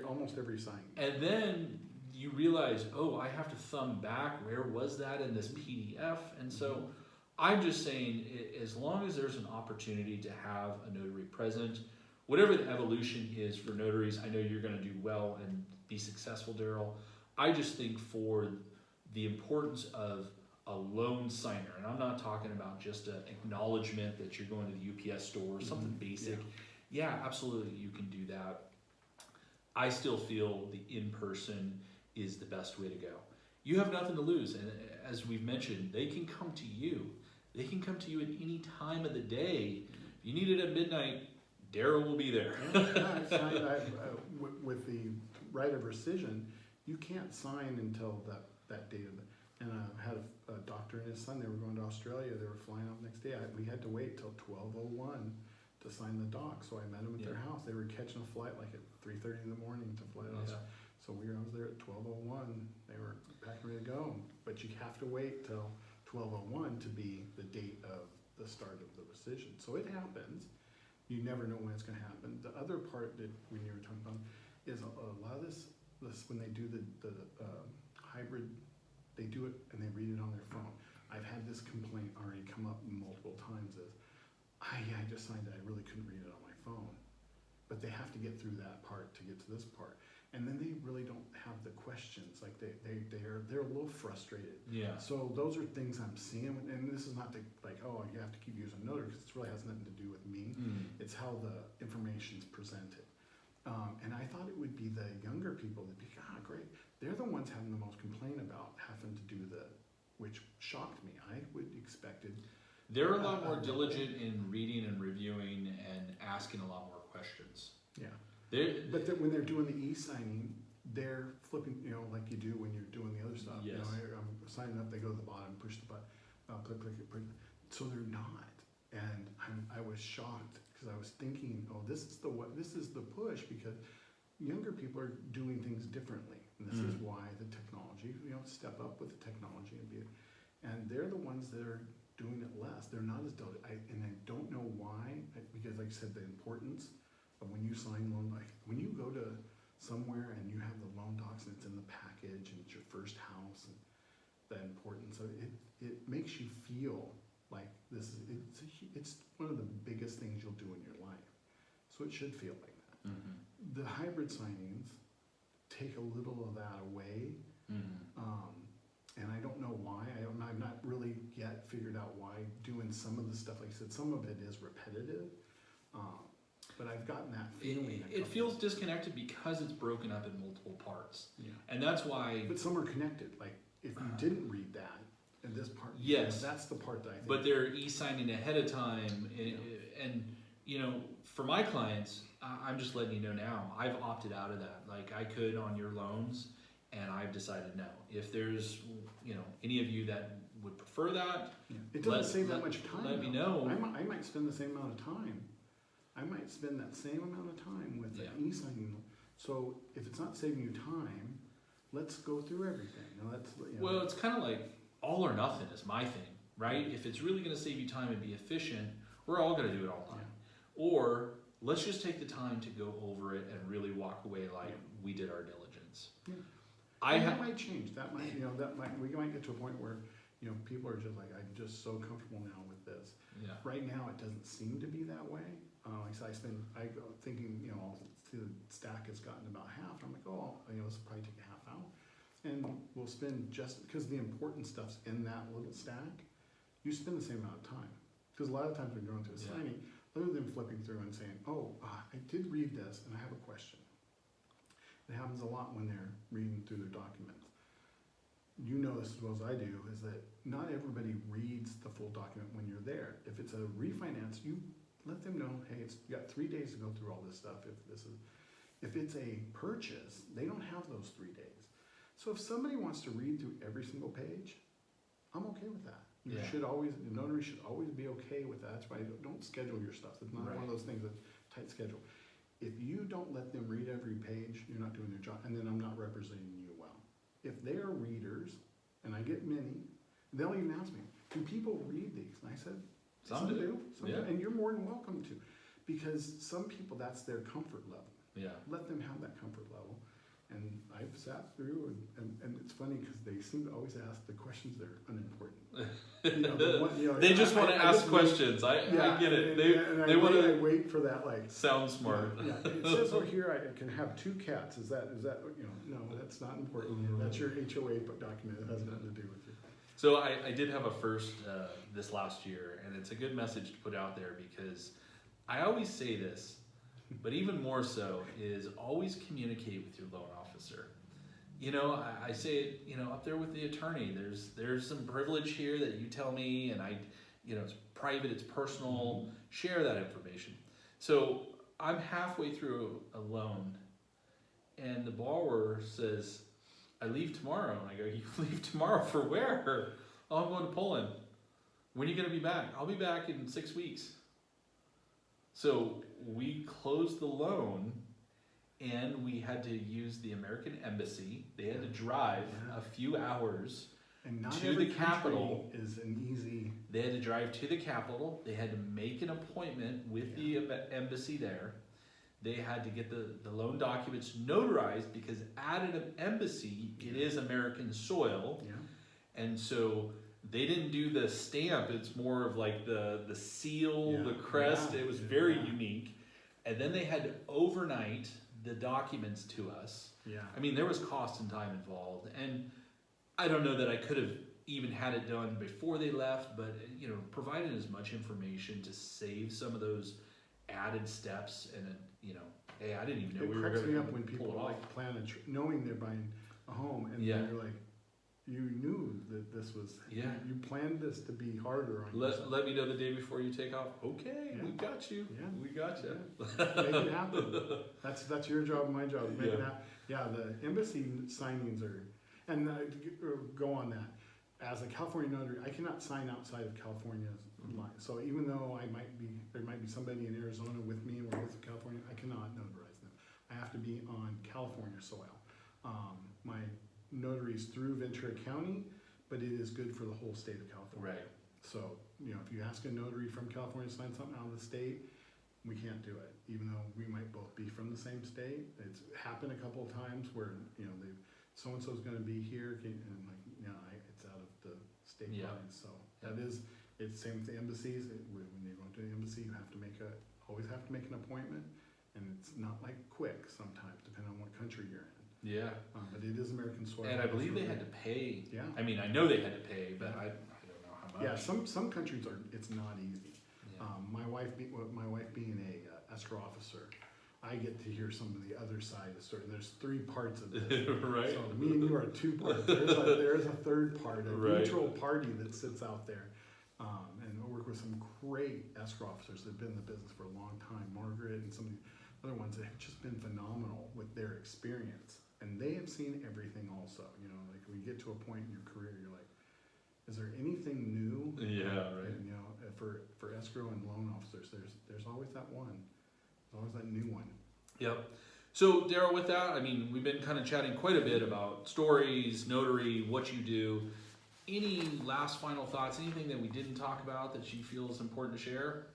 Almost every sign. And then you realize, oh, I have to thumb back, where was that in this PDF? And so I'm just saying, as long as there's an opportunity to have a notary present, whatever the evolution is for notaries, I know you're going to do well and be successful, Darryl. I just think for the importance of a loan signer, and I'm not talking about just an acknowledgement that you're going to the UPS store or something basic. Yeah, absolutely, you can do that. I still feel the in-person is the best way to go. You have nothing to lose, and as we've mentioned, they can come to you. They can come to you at any time of the day. If you need it at midnight, Darryl will be there. With the right of rescission, you can't sign until that date of the. And I had a doctor and his son. They were going to Australia. They were flying out the next day. We had to wait till 12:01 to sign the doc. So I met them at their house. They were catching a flight like at 3:30 in the morning to fly to Australia. So I was there at 12:01. They were packing ready to go. But you have to wait till 12:01 to be the date of the start of the rescission. So it happens. You never know when it's going to happen. The other part that when you were talking about is a lot of this when they do the hybrid, they do it and they read it on their phone. I've had this complaint already come up multiple times as, I just signed it, I really couldn't read it on my phone. But they have to get through that part to get to this part. And then they really don't have the questions, like they're a little frustrated. Yeah. So those are things I'm seeing, and this is not to like, oh, you have to keep using Notary, because it really has nothing to do with me. It's how the information's presented. And I thought it would be the younger people that be, great. They're the ones having the most complaint about having to do which shocked me. I would expected. They're a lot more diligent in reading and reviewing and asking a lot more questions. Yeah. But when they're doing the e-signing, they're flipping, like you do when you're doing the other stuff. Yes. I'm signing up, they go to the bottom, push the button, click. So they're not. And I was shocked because I was thinking, oh, this is the push, because younger people are doing things differently. And this is why the technology, step up with the technology and they're the ones that are doing it less. They're not as diligent. And I don't know why, because like I said, the importance of when you sign loan, like when you go to somewhere and you have the loan docs and it's in the package and it's your first house, and the importance of it, it makes you feel like it's one of the biggest things you'll do in your life. So it should feel like that. The hybrid signings take a little of that away. And I don't know why. I've not really yet figured out why doing some of the stuff. Like I said, some of it is repetitive. But I've gotten that feeling. It feels disconnected because it's broken up in multiple parts. Yeah. And that's why. But some are connected. Like if you didn't read that, and this part, yes, that's the part that I think. But they're e-signing ahead of time, and you know, for my clients, I'm just letting you know now. I've opted out of that. Like I could on your loans, and I've decided no. If there's, you know, any of you that would prefer that, it doesn't save that much time. Let me know. I might spend the same amount of time. I might spend that same amount of time with the e-signing. So if it's not saving you time, let's go through everything. Well, it's kind of like all or nothing is my thing, right? If it's really going to save you time and be efficient, we're all going to do it all the time. Or let's just take the time to go over it and really walk away like we did our diligence. Yeah. That might change. That might, we might get to a point where, people are just like, I'm just so comfortable now with this. Yeah. Right now, it doesn't seem to be that way. Like I said, I go thinking, the stack has gotten about half. I'm like, this will probably take a half hour. And we'll spend just, because the important stuff's in that little stack, you spend the same amount of time. Because a lot of times when you're going through a signing, other than flipping through and saying, I did read this and I have a question. It happens a lot when they're reading through their documents. You know this as well as I do, is that not everybody reads the full document when you're there. If it's a refinance, you let them know, hey, you got 3 days to go through all this stuff. If it's a purchase, they don't have those 3 days. So if somebody wants to read through every single page, I'm okay with that. The notary should always be okay with that. That's why don't schedule your stuff. It's not one of those things that's tight schedule. If you don't let them read every page, you're not doing their job, and then I'm not representing you well. If they are readers, and I get many, they'll even ask me, do people read these? And I said, some do. And you're more than welcome to. Because some people, that's their comfort level. Yeah. Let them have that comfort level. And I've sat through, and it's funny because they seem to always ask the questions that are unimportant. They just want to ask questions. I get it. They want to wait for that, like sound smart. It says over here I can have 2 cats. Is that no, that's not important. That's your HOA document. It has nothing to do with you. So I did have a first this last year, and it's a good message to put out there because I always say this, but even more so is always communicate with your loan officer. I say it, up there with the attorney. There's some privilege here that you tell me, and it's private, it's personal. Share that information. So I'm halfway through a loan, and the borrower says, I leave tomorrow. And I go, you leave tomorrow for where? Oh, I'm going to Poland. When are you going to be back? I'll be back in 6 weeks. So we closed the loan, and we had to use the American Embassy. They had to drive a few hours to the capital. Is an easy. They had to drive to the capital. They had to make an appointment with the embassy there. They had to get the loan documents notarized because at an embassy, it is American soil. Yeah. And so they didn't do the stamp. It's more of like the seal, the crest. It was very unique. And then they had to overnight the documents to us. Yeah. I mean, there was cost and time involved. And I don't know that I could have even had it done before they left, but, provided as much information to save some of those added steps. And, hey, I didn't even know we were going to pull it off. It cracks me up when people plan knowing they're buying a home, and then you're like, you knew that this was, you planned this to be harder on yourself. Let me know the day before you take off. Okay, we got you. Yeah. We got you. Make it happen. That's your job, my job. Make it happen. Yeah, the embassy signings are, and go on that. As a California notary, I cannot sign outside of California's line. So even though there might be somebody in Arizona with me and we're with California, I cannot notarize them. I have to be on California soil. My notaries through Ventura County, but it is good for the whole state of California. Right. So, if you ask a notary from California to sign something out of the state, we can't do it, even though we might both be from the same state. It's happened a couple of times where, so-and-so's gonna be here, and I'm like, it's out of the state lines. So it's same with the embassies. When you're going to the embassy, you have to always have to make an appointment, and it's not like quick sometimes, depending on what country you're in. Yeah. But it is American soil. And I believe they had to pay. Yeah. I mean, I know they had to pay, but I don't know how much. Yeah, some countries it's not easy. Yeah. My wife being a escrow officer, I get to hear some of the other side of the story. There's 3 parts of this. Right. So me and you are 2 parts. There's a third part, a Right. neutral party that sits out there. And I work with some great escrow officers that have been in the business for a long time. Margaret and some of the other ones that have just been phenomenal with their experience. And they have seen everything also. You know, like when you get to a point in your career, you're like, is there anything new? Yeah, right. And, you know, for escrow and loan officers, there's always that one. There's always that new one. Yep. So, Darryl, with that, I mean, we've been kind of chatting quite a bit about stories, notary, what you do. Any last final thoughts? Anything that we didn't talk about that you feel is important to share?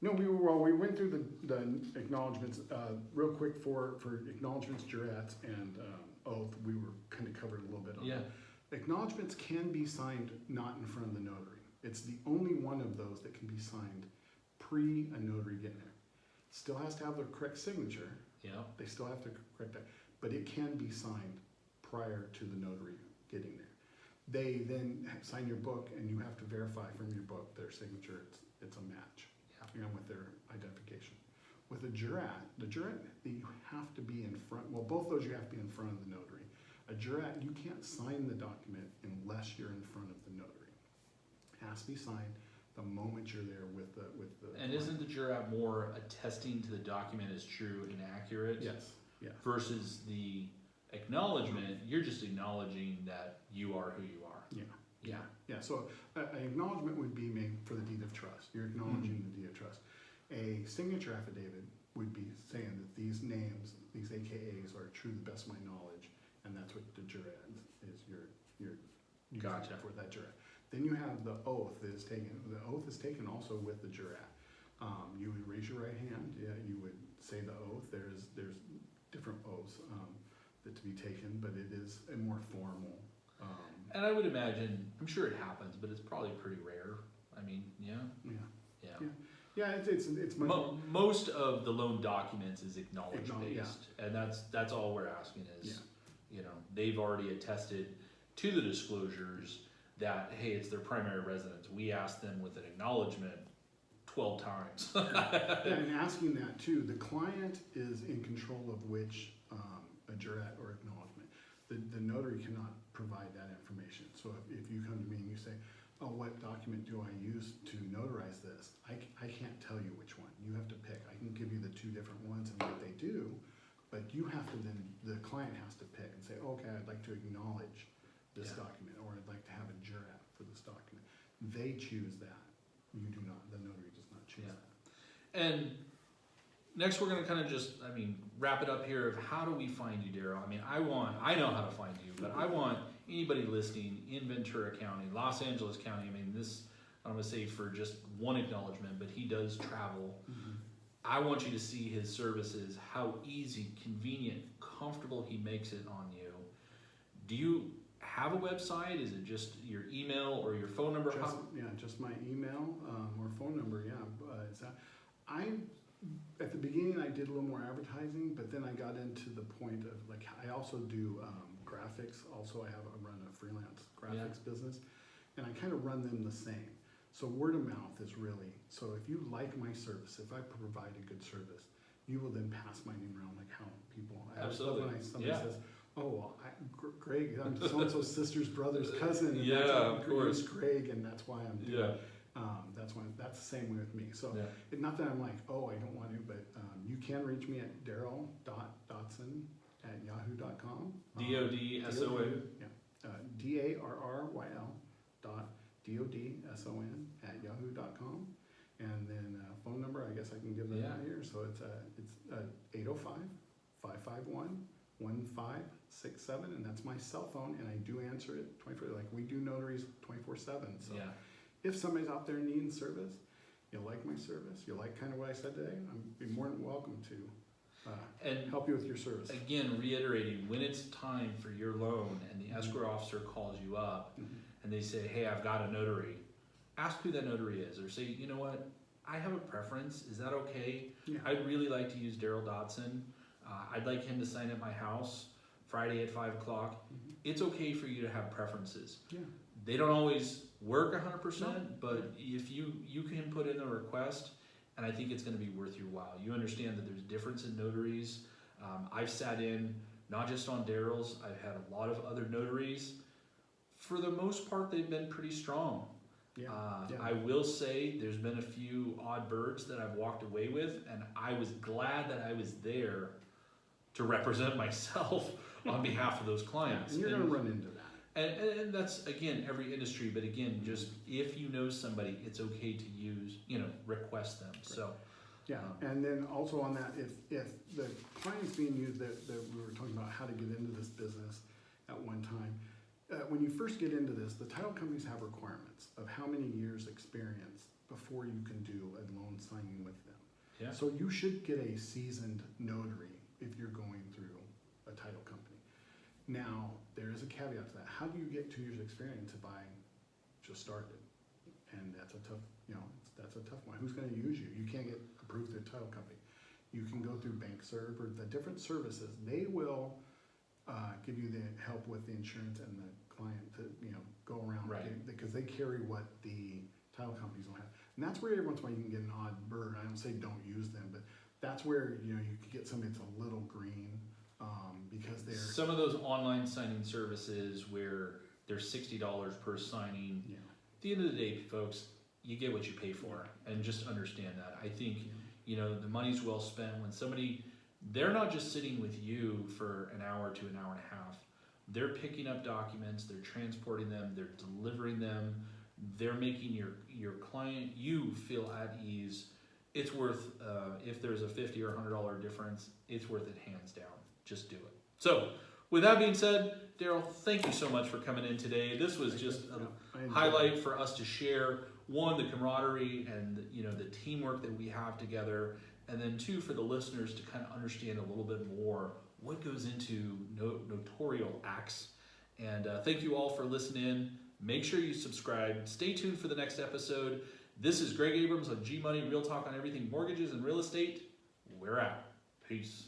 No, we went through the acknowledgments real quick for acknowledgments, jurats, and oath. We were kind of covered a little bit on that. Acknowledgments can be signed not in front of the notary. It's the only one of those that can be signed pre a notary getting there. Still has to have the correct signature. Yeah. They still have to correct that, but it can be signed prior to the notary getting there. They then sign your book, and you have to verify from your book their signature. It's a match, you know, with their identification. With a jurat, you have to be in front. Well, both those you have to be in front of the notary. A jurat, you can't sign the document unless you're in front of the notary. It has to be signed the moment you're there with the. And isn't the jurat more attesting to the document is true and accurate? Yes. Yeah. Versus the acknowledgement, you're just acknowledging that you are who you are. Yeah. Yeah. Yeah. So an acknowledgement would be made for the deed of trust. You're acknowledging the deed of trust. A signature affidavit would be saying that these names, these AKAs, are true to the best of my knowledge, and that's what the jurat is. You're using Gotcha. for that jurat. Then you have the oath that is taken. The oath is taken also with the jurat. You would raise your right hand. Yeah, you would say the oath. There's different oaths that to be taken, but it is a more formal. And I would imagine, I'm sure it happens, but it's probably pretty rare. I mean, yeah. Yeah, it's much most of the loan documents is acknowledge based, yeah. and that's all we're asking is, Yeah. you know, they've already attested to the disclosures that hey, it's their primary residence. We asked them with an acknowledgement 12 times. And asking that too, the client is in control of which a jurat or acknowledgement. The notary cannot provide that information. So if you come to me and you say, oh, what document do I use to notarize this? I can't tell you which one. You have to pick. I can give you the 2 different ones and what they do, but you have to then, the client has to pick and say, okay, I'd like to acknowledge this document, or I'd like to have a jurat for this document. They choose that. You do not. The notary does not choose that. And next we're going to kind of just, wrap it up here of how do we find you, Darryl? I mean, I know how to find you, but I want anybody listening in Ventura County, Los Angeles County, I'm going to say for just one acknowledgement, but he does travel. Mm-hmm. I want you to see his services, how easy, convenient, comfortable he makes it on you. Do you have a website? Is it just your email or your phone number? Just my email or phone number. At the beginning I did a little more advertising, but then I got into the point of I also do graphics. Also, I run a freelance graphics business, and I kind of run them the same. So word of mouth is really, so if you like my service, if I provide a good service, you will then pass my name around like how people. Absolutely. When somebody says, oh, well, Greg, I'm so-and-so's sister's brother's cousin. And of course. Greg, and that's why I'm doing it. That's the same way with me. So not that I'm like, oh, I don't want to, but you can reach me at darryl.dodson@yahoo.com. DODSON. DARRYL.DODSON@yahoo.com. And then phone number, I guess I can give that out here. So it's 805-551-1567, and that's my cell phone, and I do answer it 24. We do notaries 24/7. So if somebody's out there needing service, you like my service, you like kind of what I said today, I'd be more than welcome to help you with your service. Again, reiterating, when it's time for your loan and the escrow officer calls you up and they say, hey, I've got a notary, ask who that notary is, or say, you know what, I have a preference. Is that okay? Yeah. I'd really like to use Darryl Dodson. I'd like him to sign at my house Friday at 5 o'clock. It's okay for you to have preferences. Yeah. They don't always work 100%, No. but if you can put in a request, and I think it's going to be worth your while. You understand that there's difference in notaries. I've sat in, not just on Darryl's, I've had a lot of other notaries. For the most part, they've been pretty strong. Yeah. I will say there's been a few odd birds that I've walked away with, and I was glad that I was there to represent myself on behalf of those clients. And you're going to run into that. And that's, again, every industry, but again, just if you know somebody, it's okay to use, request them. So, yeah, and then also on that, if the client's being used, that we were talking about how to get into this business at one time. When you first get into this, the title companies have requirements of how many years experience before you can do a loan signing with them. yeah. So you should get a seasoned notary if you're going through a title company. Now, there is a caveat to that. How do you get 2 years experience if I just started? And that's a tough, that's a tough one. Who's going to use you? You can't get approved through a title company. You can go through BankServe or the different services. They will give you the help with the insurance and the client to, go around. Right. Because they carry what the title companies don't have. And that's where every once in a while you can get an odd bird. I don't say don't use them, but that's where, you could get somebody that's a little green because they're... Some of those online signing services where they're $60 per signing. Yeah. At the end of the day, folks, you get what you pay for, and just understand that. I think, the money's well spent when somebody, they're not just sitting with you for an hour to an hour and a half. They're picking up documents, they're transporting them, they're delivering them, they're making your client, you feel at ease. It's worth, if there's a $50 or $100 difference, it's worth it hands down. Just do it. So, with that being said, Darryl, thank you so much for coming in today. This was just a highlight for us to share. One, the camaraderie and the teamwork that we have together, and then two, for the listeners to kind of understand a little bit more what goes into notarial acts. And thank you all for listening. Make sure you subscribe. Stay tuned for the next episode. This is Greg Abrams on G Money, Real Talk on everything mortgages and real estate. We're out. Peace.